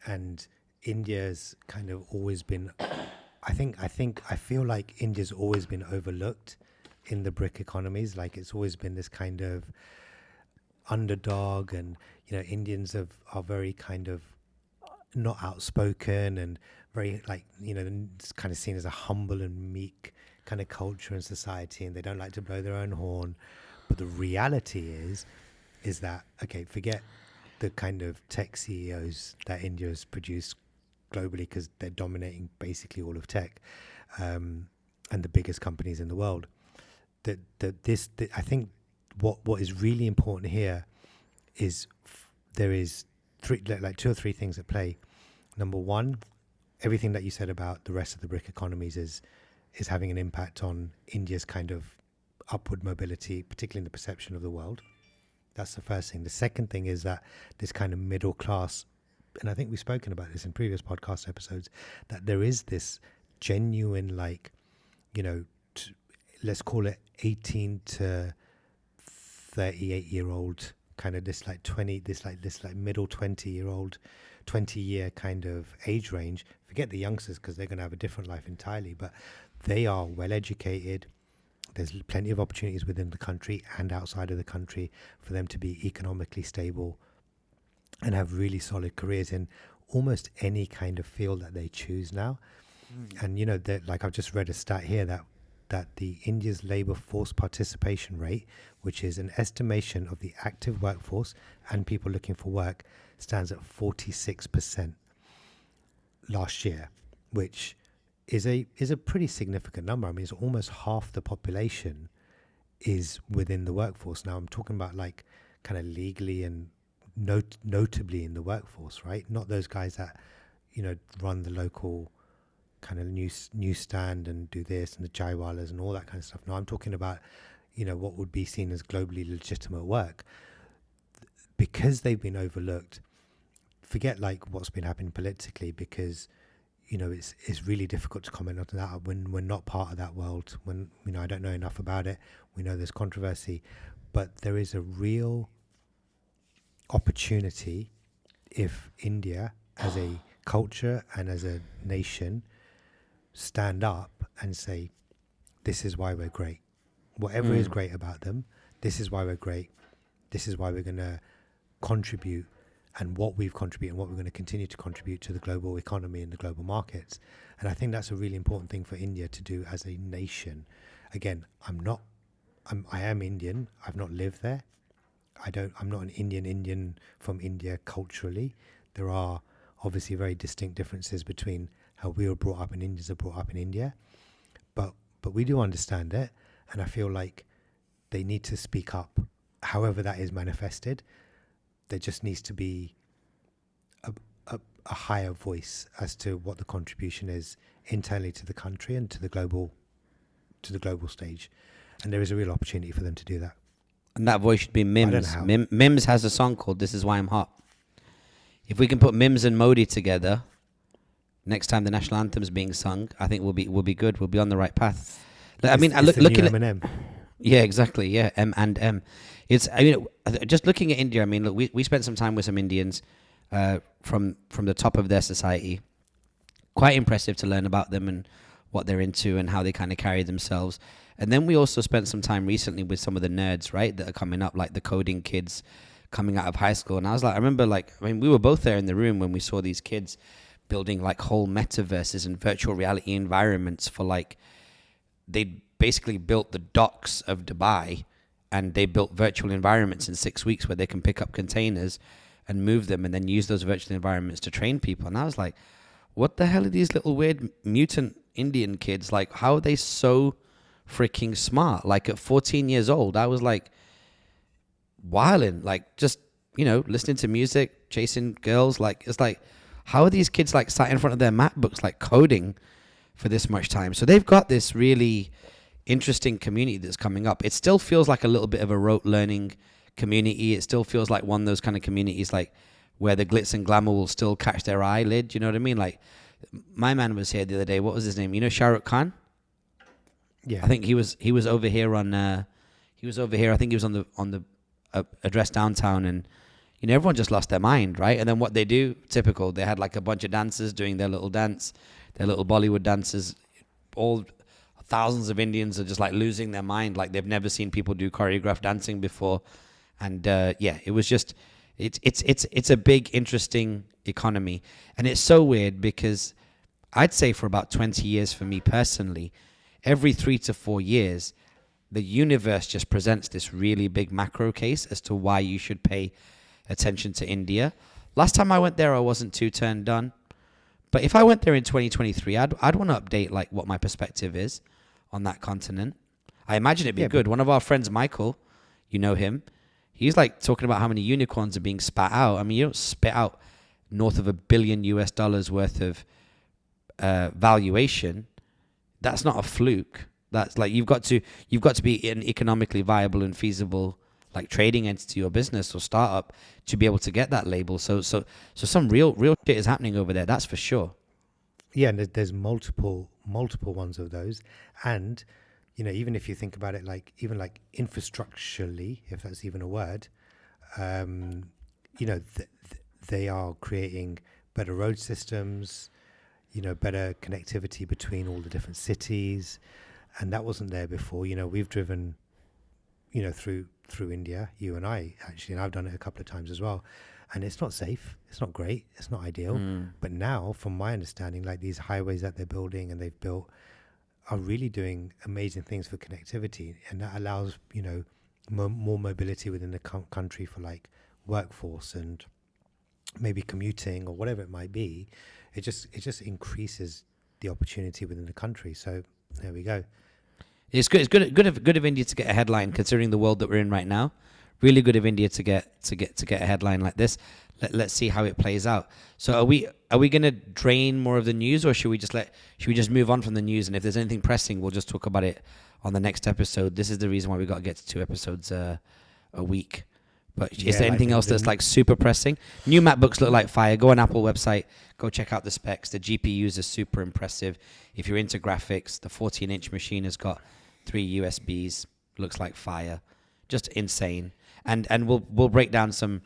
Speaker 2: And India's kind of always been, I feel like India's always been overlooked in the BRIC economies. Like it's always been this kind of underdog, and, you know, Indians are very kind of not outspoken and very like, you know, it's kind of seen as a humble and meek kind of culture and society, and they don't like to blow their own horn. But the reality is that, okay, forget the kind of tech CEOs that India has produced globally, because they're dominating basically all of tech, and the biggest companies in the world. I think what is really important here is there is two or three things at play. Number one, everything that you said about the rest of the BRIC economies is having an impact on India's kind of upward mobility, particularly in the perception of the world. That's the first thing. The second thing is that this kind of middle class, and I think we've spoken about this in previous podcast episodes, that there is this genuine, like, you know, let's call it 18 to 38-year-old kind of this middle 20-year-old, 20-year kind of age range. Forget the youngsters because they're going to have a different life entirely, but they are well educated. There's plenty of opportunities within the country and outside of the country for them to be economically stable and have really solid careers in almost any kind of field that they choose now. And, you know, like I've just read a stat here that the India's labour force participation rate, which is an estimation of the active workforce and people looking for work, stands at 46% last year, which is a pretty significant number. I mean, it's almost half the population is within the workforce. Now, I'm talking about like kind of legally and notably in the workforce, right? Not those guys that, you know, run the local kind of newsstand and do this and the chaiwalas and all that kind of stuff. No, I'm talking about, you know, what would be seen as globally legitimate work. Because they've been overlooked, forget like what's been happening politically, because, you know, it's really difficult to comment on that when we're not part of that world. When, you know, I don't know enough about it. We know there's controversy, but there is a real opportunity if India as a culture and as a nation stand up and say, this is why we're great. Whatever is great about them, this is why we're great. This is why we're going to contribute, and what we've contributed and what we're going to continue to contribute to the global economy and the global markets. And I think that's a really important thing for India to do as a nation. Again, I am Indian. I've not lived there. I'm not an Indian from India culturally. There are obviously very distinct differences between how we were brought up and Indians are brought up in India, but we do understand it, and I feel like they need to speak up. However that is manifested, there just needs to be a higher voice as to what the contribution is internally to the country and to the global stage, and there is a real opportunity for them to do that.
Speaker 1: And that voice should be Mims.
Speaker 2: I don't know how.
Speaker 1: Mims has a song called "This Is Why I'm Hot." If we can put Mims and Modi together, next time the national anthem's being sung, I think we'll be good. We'll be on the right path. I mean, looking at
Speaker 2: Eminem.
Speaker 1: Yeah, exactly. Yeah, M&M. It's, I mean, just looking at India. I mean, look, we spent some time with some Indians from the top of their society. Quite impressive to learn about them and what they're into and how they kind of carry themselves. And then we also spent some time recently with some of the nerds, right, that are coming up, like the coding kids coming out of high school. And I was like, I remember, like, I mean, we were both there in the room when we saw these kids building like whole metaverses and virtual reality environments for, like, they basically built the docks of Dubai, and they built virtual environments in 6 weeks where they can pick up containers and move them and then use those virtual environments to train people. And I was like, what the hell are these little weird mutant Indian kids? Like, how are they so freaking smart? Like, at 14 years old, I was like wilding, like, just, you know, listening to music, chasing girls. Like, it's like, how are these kids like sat in front of their MacBooks, like coding for this much time? So they've got this really interesting community that's coming up. It still feels like a little bit of a rote learning community. It still feels like one of those kind of communities, like, where the glitz and glamour will still catch their eyelid. You know what I mean? Like, my man was here the other day. What was his name? You know, Shah Rukh Khan?
Speaker 2: Yeah.
Speaker 1: I think he was over here on, I think he was on the address downtown, and, you know, everyone just lost their mind, right? And then what they do, typical, they had like a bunch of dancers doing their little dance, their little Bollywood dances. All thousands of Indians are just like losing their mind, like they've never seen people do choreographed dancing before. And yeah, it was just, it's a big, interesting economy. And it's so weird because I'd say for about 20 years for me personally, every 3 to 4 years, the universe just presents this really big macro case as to why you should pay attention to India. Last time I went there, I wasn't too turned on. But if I went there in 2023, I'd want to update like what my perspective is on that continent. I imagine it'd be good. One of our friends, Michael, you know him, he's like talking about how many unicorns are being spat out. I mean, you don't spit out north of $1 billion worth of valuation. That's not a fluke. That's like you've got to be an economically viable and feasible like trading entity or business or startup to be able to get that label. So some real shit is happening over there. That's for sure.
Speaker 2: Yeah, and there's multiple ones of those, and you know, even if you think about it, like even like infrastructurally, if that's even a word, you know, they are creating better road systems, you know, better connectivity between all the different cities, and that wasn't there before. You know, we've driven, you know, through India, you and I actually, and I've done it a couple of times as well, and it's not safe, it's not great, it's not ideal. But now, from my understanding, like these highways that they're building and they've built are really doing amazing things for connectivity, and that allows, you know, more mobility within the country for like workforce and maybe commuting or whatever it might be. It just increases the opportunity within the country. So there we go.
Speaker 1: It's good of India to get a headline, considering the world that we're in right now. Really good of India to get a headline like this. Let's see how it plays out. So are we going to drain more of the news, or should we just move on from the news? And if there's anything pressing, we'll just talk about it on the next episode. This is the reason why we got to get to 2 episodes a week. But is there anything else that's like super pressing? New MacBooks look like fire. Go on Apple website. Go check out the specs. The GPUs are super impressive. If you're into graphics, the 14-inch machine has got 3 USBs. Looks like fire. Just insane. And we'll break down some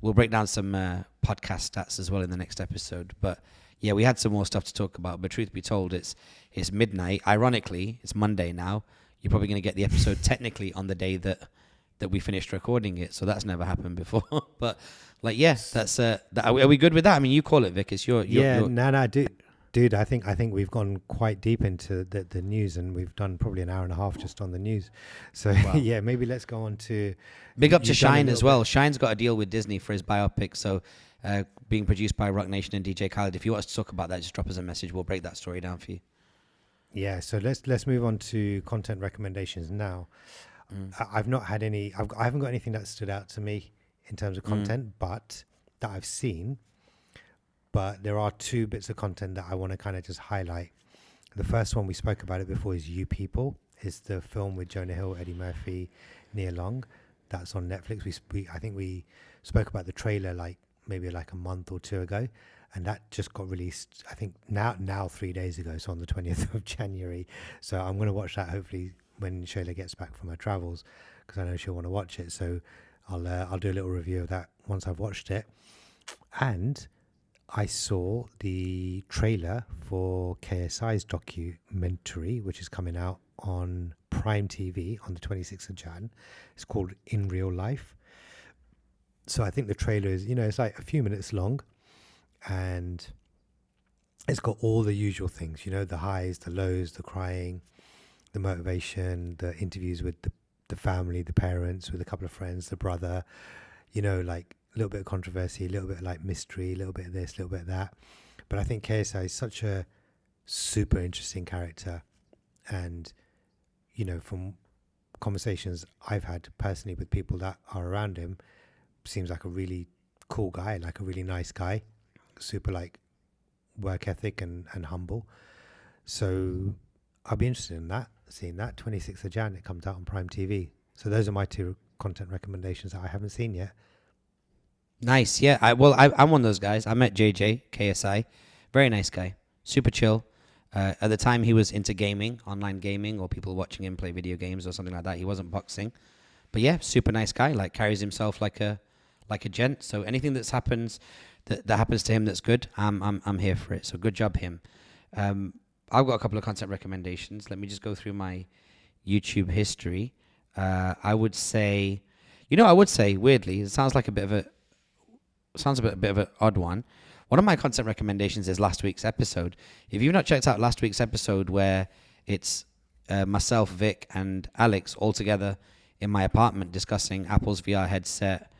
Speaker 1: podcast stats as well in the next episode. But yeah, we had some more stuff to talk about. But truth be told, it's midnight. Ironically, it's Monday now. You're probably going to get the episode technically on the day that we finished recording it. So that's never happened before. But like, yes, that's are we good with that? I mean, you call it, Vic. It's your
Speaker 2: no, do Dude, I think we've gone quite deep into the news, and we've done probably an hour and a half just on the news. So
Speaker 1: Wow.
Speaker 2: yeah, maybe let's go on to
Speaker 1: Big up to
Speaker 2: you've done a
Speaker 1: Shine as
Speaker 2: little
Speaker 1: well.
Speaker 2: bit-
Speaker 1: Shine's got a deal with Disney for his biopic, so being produced by Rock Nation and DJ Khaled. If you want us to talk about that, just drop us a message. We'll break that story down for you.
Speaker 2: Yeah, so let's move on to content recommendations now. I've not had any. I haven't got anything that stood out to me in terms of content, but that I've seen. But there are two bits of content that I want to kind of just highlight. The first one, we spoke about it before, is You People. It's the film with Jonah Hill, Eddie Murphy, Nia Long. That's on Netflix. I think we spoke about the trailer maybe a month or two ago, and that just got released. I think now 3 days ago, so on the 20th of January. So I'm going to watch that hopefully when Shayla gets back from her travels, because I know she'll want to watch it. So I'll do a little review of that once I've watched it. And I saw the trailer for KSI's documentary, which is coming out on Prime TV on the 26th of Jan. It's called In Real Life. So I think the trailer is, it's like a few minutes long, and it's got all the usual things, the highs, the lows, the crying, the motivation, the interviews with the family, the parents, with a couple of friends, the brother, like a little bit of controversy, a little bit of like mystery, a little bit of this, a little bit of that. But I think KSI is such a super interesting character. And, from conversations I've had personally with people that are around him, seems like a really cool guy, like a really nice guy, super like work ethic and humble. So I'll be interested in seeing that 26th of Jan. It comes out on Prime TV. So those are my two content recommendations that I haven't seen yet.
Speaker 1: Nice. Yeah. I'm one of those guys. I met JJ, KSI. Very nice guy. Super chill. At the time, he was into gaming, online gaming, or people watching him play video games or something like that. He wasn't boxing. But yeah, super nice guy. Like, carries himself like a gent. So anything that happens to him that's good, I'm here for it. So good job, him. I've got a couple of content recommendations. Let me just go through my YouTube history. I would say weirdly, it sounds like a bit of an odd one. One of my content recommendations is last week's episode. If you've not checked out last week's episode, where it's myself, Vic, and Alex all together in my apartment discussing Apple's VR headset.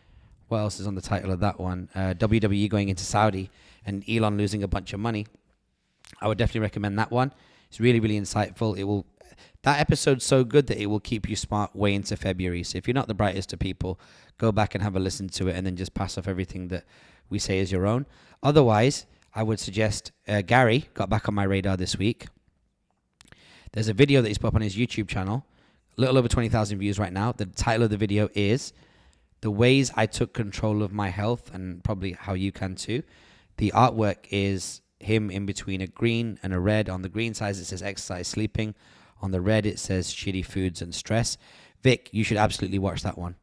Speaker 1: What else is on the title of that one? WWE going into Saudi and Elon losing a bunch of money. I would definitely recommend that one. It's really, really insightful. That episode's so good that it will keep you smart way into February. So if you're not the brightest of people, go back and have a listen to it, and then just pass off everything that we say is your own. Otherwise, I would suggest Gary got back on my radar this week. There's a video that he's put up on his YouTube channel, a little over 20,000 views right now. The title of the video is The Ways I Took Control of My Health, and probably how you can too. The artwork is him in between a green and a red. On the green side, it says exercise, sleeping. On the red, it says shitty foods and stress. Vic, you should absolutely watch that one.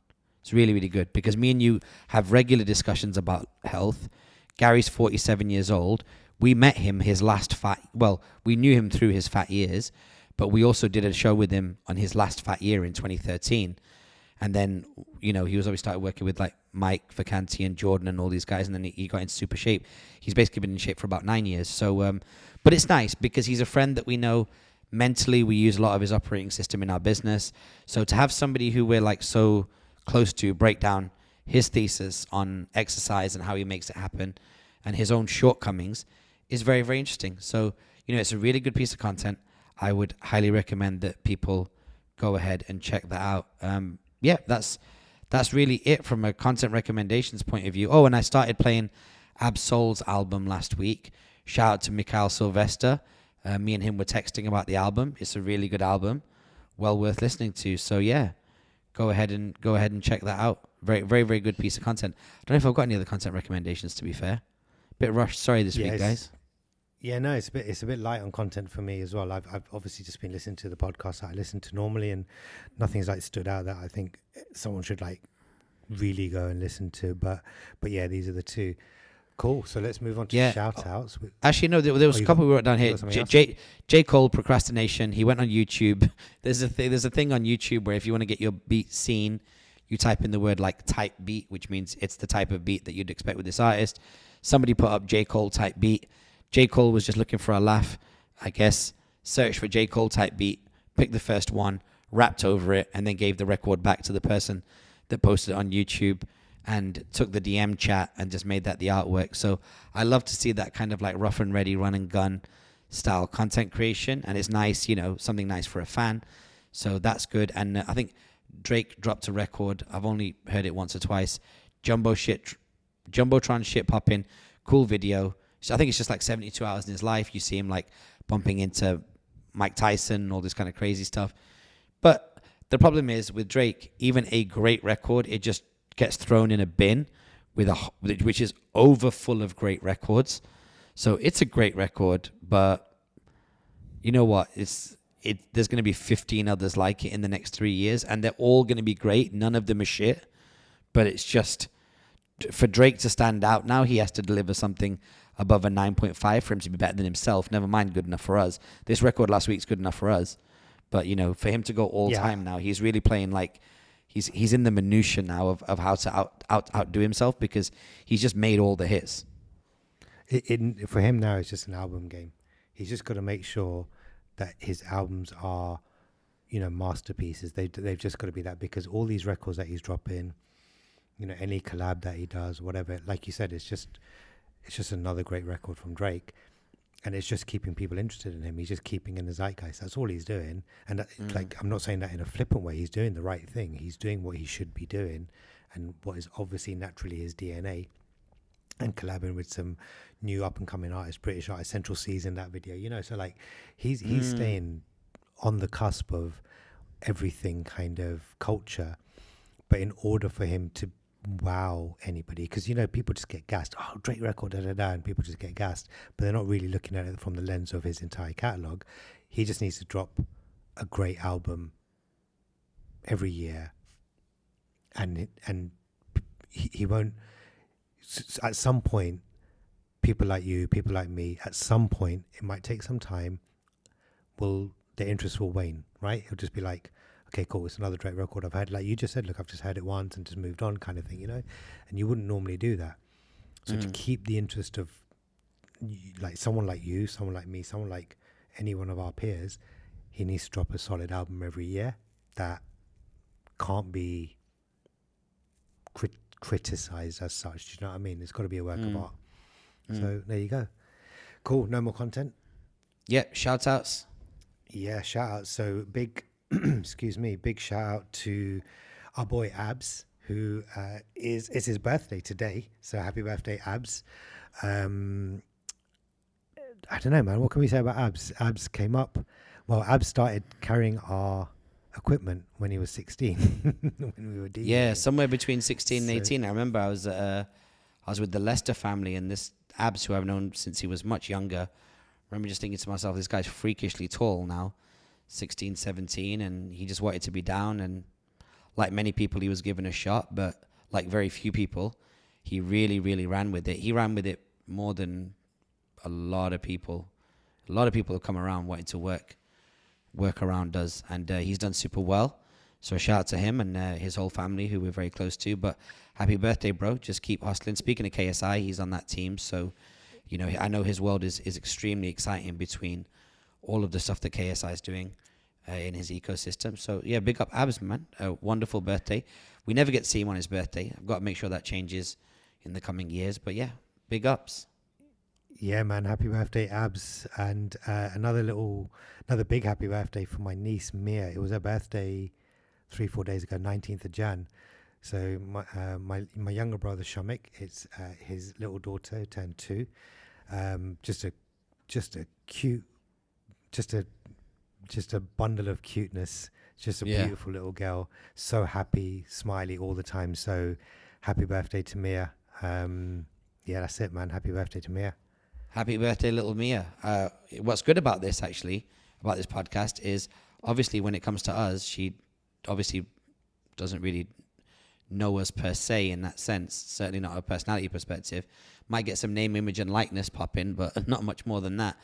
Speaker 1: It's really, really good, because me and you have regular discussions about health. Gary's 47 years old. We met him we knew him through his fat years, but we also did a show with him on his last fat year in 2013. And then, he was always started working with like Mike Vacanti and Jordan and all these guys. And then he got into super shape. He's basically been in shape for about 9 years. So, but it's nice because he's a friend that we know. Mentally, we use a lot of his operating system in our business. So to have somebody who we're like so close to break down his thesis on exercise and how he makes it happen and his own shortcomings is very, very interesting. So, it's a really good piece of content. I would highly recommend that people go ahead and check that out. That's really it from a content recommendations point of view. Oh, and I started playing Absol's album last week. Shout out to Mikhail Sylvester. Me and him were texting about the album. It's a really good album, well worth listening to. So yeah, go ahead and check that out. Very, very, very good piece of content. I don't know if I've got any other content recommendations, to be fair. Bit rushed. Sorry this week, guys.
Speaker 2: Yeah, no, it's a bit light on content for me as well. I've obviously just been listening to the podcast that I listen to normally, and nothing's like stood out that I think someone should like really go and listen to. But yeah, these are the two. Cool. So let's move on to shout outs.
Speaker 1: Actually, no, there was a couple we wrote down here. J. Cole, Procrastination. He went on YouTube. There's a thing on YouTube where if you want to get your beat seen, you type in the word like type beat, which means it's the type of beat that you'd expect with this artist. Somebody put up J. Cole type beat. J. Cole was just looking for a laugh, I guess. Searched for J. Cole type beat, picked the first one, rapped over it, and then gave the record back to the person that posted it on YouTube and took the DM chat and just made that the artwork. So I love to see that kind of like rough and ready, run and gun style content creation. And it's nice, you know, something nice for a fan. So that's good. And I think Drake dropped a record. I've only heard it once or twice. Jumbotron shit popping. Cool video. So I think it's just like 72 hours in his life. You see him like bumping into Mike Tyson and all this kind of crazy stuff. But the problem is with Drake, even a great record, it just gets thrown in a bin which is over full of great records. So it's a great record, but you know what? There's going to be 15 others like it in the next 3 years, and they're all going to be great. None of them are shit, but it's just for Drake to stand out now, he has to deliver something above a 9.5 for him to be better than himself. Never mind good enough for us. This record last week's good enough for us. But, you know, for him to go all time now, he's really playing like he's in the minutia now of how to outdo himself because he's just made all the hits.
Speaker 2: For him now, it's just an album game. He's just got to make sure that his albums are, you know, masterpieces. They've just got to be that, because all these records that he's dropping, you know, any collab that he does, whatever, like you said, it's just another great record from Drake. And it's just keeping people interested in him. He's just keeping in the zeitgeist. That's all he's doing. And like, I'm not saying that in a flippant way. He's doing the right thing. He's doing what he should be doing, and what is obviously naturally his DNA. And collabing with some new up and coming artists, British artist, Central C's in that video. You know, so like he's staying on the cusp of everything kind of culture. But in order for him to wow anybody, because you know people just get gassed, oh, Drake record, da da da, and people just get gassed, but they're not really looking at it from the lens of his entire catalog. He just needs to drop a great album every year, and he won't. At some point, people like you, people like me, at some point, it might take some time, the interest will wane, right? It'll just be like, okay, cool, it's another Drake record I've heard. Like you just said, look, I've just heard it once and just moved on, kind of thing, you know? And you wouldn't normally do that. So to keep the interest of like someone like you, someone like me, someone like any one of our peers, he needs to drop a solid album every year that can't be criticized as such. Do you know what I mean? It's got to be a work of art. So there you go. Cool. No more content.
Speaker 1: Yeah. Shout outs.
Speaker 2: Yeah. Shout outs. So big, big shout out to our boy Abs, who it's his birthday today. So happy birthday, Abs. I don't know, man. What can we say about Abs? Abs came up. Well, Abs started carrying our equipment when he was 16. When we were DJing.
Speaker 1: Yeah, somewhere between 16 and 18. I remember I was with the Lester family, and this Abs, who I've known since he was much younger, I remember just thinking to myself, this guy's freakishly tall now, 16, 17, and he just wanted to be down. And like many people, he was given a shot, but like very few people, he really, really ran with it. He ran with it more than a lot of people. A lot of people have come around wanting to work around us, and he's done super well. So shout out to him and his whole family, who we're very close to. But happy birthday, bro. Just keep hustling. Speaking of KSI, he's on that team. So, you know, I know his world is extremely exciting between all of the stuff that KSI is doing in his ecosystem. So, yeah, big up Abs, man. A wonderful birthday. We never get to see him on his birthday. I've got to make sure that changes in the coming years. But, yeah, big ups.
Speaker 2: Yeah, man. Happy birthday, Abs. And another big happy birthday for my niece, Mia. It was her birthday 3-4 days ago, 19th of Jan. So my younger brother, Shamik, it's his little daughter who turned 2. Just a cute, just a bundle of cuteness. Just a beautiful little girl. So happy, smiley all the time. So happy birthday to Mia. Yeah, that's it, man. Happy birthday to Mia.
Speaker 1: Happy birthday, little Mia. What's good about this podcast, is obviously when it comes to us, she obviously doesn't really know us per se in that sense, certainly not a personality perspective. Might get some name, image, and likeness pop in, but not much more than that.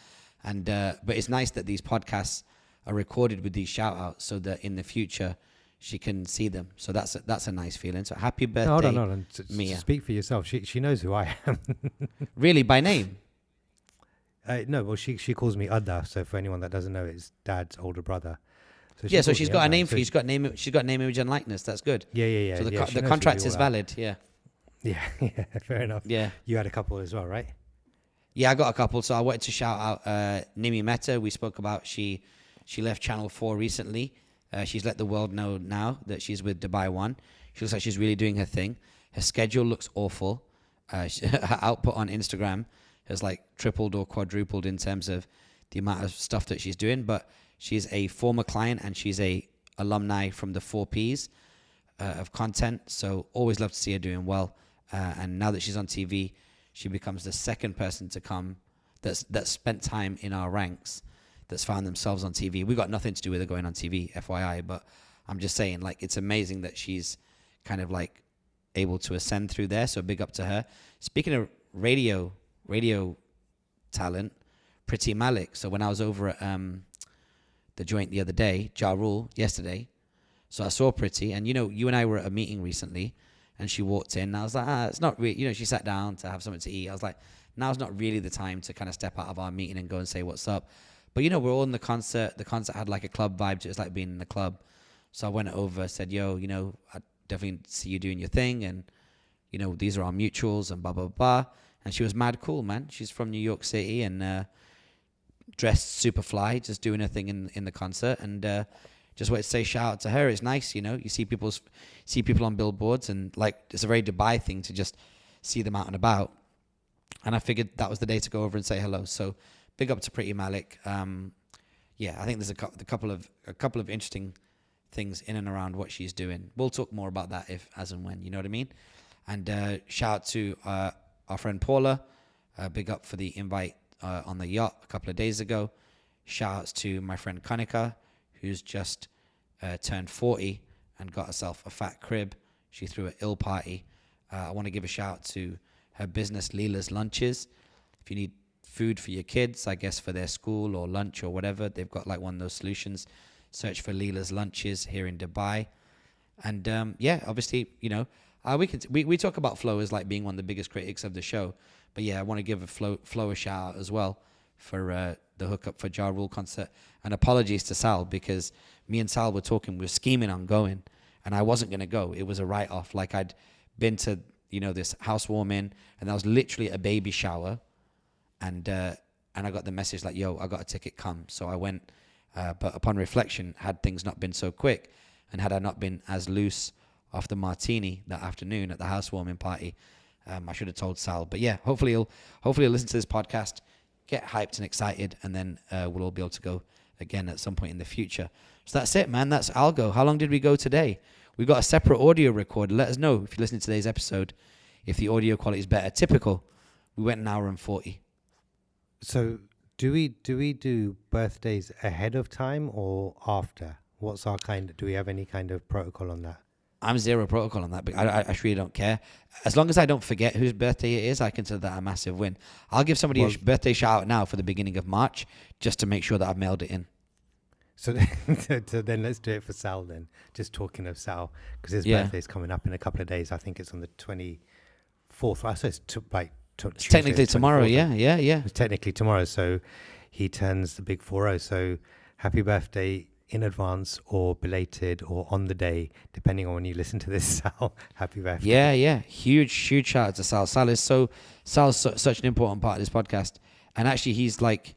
Speaker 1: And but it's nice that these podcasts are recorded with these shout outs so that in the future she can see them. So that's a nice feeling. So happy birthday,
Speaker 2: Hold on.
Speaker 1: Mia.
Speaker 2: Speak for yourself. She knows who I am.
Speaker 1: Really, by name?
Speaker 2: No, well, she calls me Adda. So for anyone that doesn't know, it's Dad's older brother. So
Speaker 1: Yeah, so
Speaker 2: calls
Speaker 1: she's
Speaker 2: me
Speaker 1: got a
Speaker 2: Adda.
Speaker 1: name
Speaker 2: So
Speaker 1: for you. She's got name, image, and likeness. That's good.
Speaker 2: yeah.
Speaker 1: So
Speaker 2: Yeah,
Speaker 1: the
Speaker 2: she knows who
Speaker 1: contract
Speaker 2: we
Speaker 1: is
Speaker 2: all are.
Speaker 1: valid. Yeah.
Speaker 2: Yeah, yeah, fair enough.
Speaker 1: Yeah.
Speaker 2: You had a couple as well, right?
Speaker 1: Yeah, I got a couple. So I wanted to shout out Nimi Mehta. We spoke about she left Channel 4 recently. She's let the world know now that she's with Dubai One. She looks like she's really doing her thing. Her schedule looks awful. Her output on Instagram has like tripled or quadrupled in terms of the amount of stuff that she's doing. But she's a former client and she's a alumni from the 4Ps of content. So always love to see her doing well. And now that she's on TV, she becomes the second person to come that's spent time in our ranks, that's found themselves on TV. We got nothing to do with her going on TV, FYI, but I'm just saying, like, it's amazing that she's kind of like able to ascend through there. So big up to her. Speaking of radio talent, Pretty Malik. So when I was over at the joint the other day, Ja Rule yesterday, so I saw Pretty, and you and I were at a meeting recently, and she walked in, and I was like, it's not really, she sat down to have something to eat. I was like, now's not really the time to kind of step out of our meeting and go and say what's up. But we're all in the concert. The concert had like a club vibe, just like being in the club. So I went over, said, yo, I definitely see you doing your thing, and these are our mutuals, and blah blah blah. And she was mad cool, man. She's from New York City, and dressed super fly, just doing her thing in the concert. And just wanted to say shout out to her. It's nice, you see people on billboards, and like it's a very Dubai thing to just see them out and about. And I figured that was the day to go over and say hello. So big up to Pretty Malik. Yeah, I think there's a couple of interesting things in and around what she's doing. We'll talk more about that as and when, you know what I mean? And shout out to our friend Paula. Big up for the invite on the yacht a couple of days ago. Shout outs to my friend Kanika, who's just turned 40 and got herself a fat crib. She threw an ill party. I want to give a shout out to her business, Leela's Lunches. If you need food for your kids, I guess for their school or lunch or whatever, they've got like one of those solutions. Search for Leela's Lunches here in Dubai. And yeah, obviously, we talk about Flo as like being one of the biggest critics of the show. But yeah, I want to give Flo a shout out as well for the hookup for Ja Rule concert. And apologies to Sal, because me and Sal were talking, we were scheming on going, and I wasn't going to go. It was a write-off. Like I'd been to, this housewarming, and that was literally a baby shower. And I got the message like, yo, I got a ticket, come. So I went, but upon reflection, had things not been so quick, and had I not been as loose off the martini that afternoon at the housewarming party, I should have told Sal. But yeah, hopefully he'll listen to this podcast, get hyped and excited, and then we'll all be able to go again at some point in the future. So that's it, man. That's ALGO. How long did we go today? We got a separate audio recorder. Let us know if you're listening to today's episode if the audio quality is better. Typical. We went 1 hour and 40.
Speaker 2: So do we do birthdays ahead of time or after? What's our do we have any kind of protocol on that?
Speaker 1: I'm zero protocol on that, but I really don't care. As long as I don't forget whose birthday it is, I consider that a massive win. I'll give somebody a birthday shout out now for the beginning of March, just to make sure that I've mailed it in.
Speaker 2: So then let's do it for Sal then. Just talking of Sal, because his birthday's coming up in a couple of days. I think it's on the 24th. I say it's
Speaker 1: technically tomorrow. Yeah.
Speaker 2: It's technically tomorrow. So he turns the big 40. So happy birthday in advance or belated or on the day, depending on when you listen to this, Sal. Happy birthday.
Speaker 1: Yeah. Huge shout out to Sal. Sal's such an important part of this podcast. And actually he's like,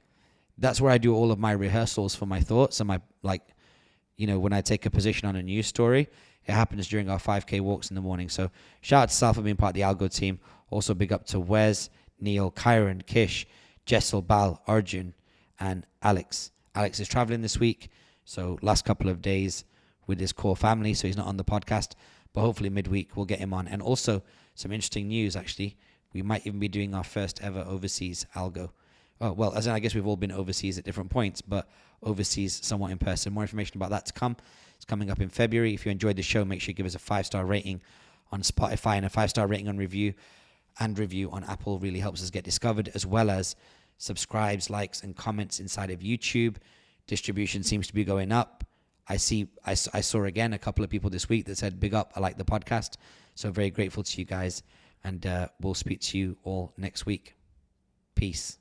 Speaker 1: that's where I do all of my rehearsals for my thoughts and my, when I take a position on a news story. It happens during our 5K walks in the morning. So shout out to Sal for being part of the ALGO team. Also big up to Wes, Neil, Kyron, Kish, Jessel, Bal, Arjun, and Alex. Alex is traveling this week. So last couple of days with his core family, so he's not on the podcast. But hopefully midweek we'll get him on. And also some interesting news, actually. We might even be doing our first ever overseas ALGO. Oh, well, as in I guess we've all been overseas at different points, but overseas somewhat in person. More information about that to come. It's coming up in February. If you enjoyed the show, make sure you give us a 5-star rating on Spotify and a 5-star rating on review on Apple. Really helps us get discovered, as well as subscribes, likes, and comments inside of YouTube. Distribution seems to be going up. I saw again a couple of people this week that said, big up, I like the podcast. So very grateful to you guys. And we'll speak to you all next week. Peace.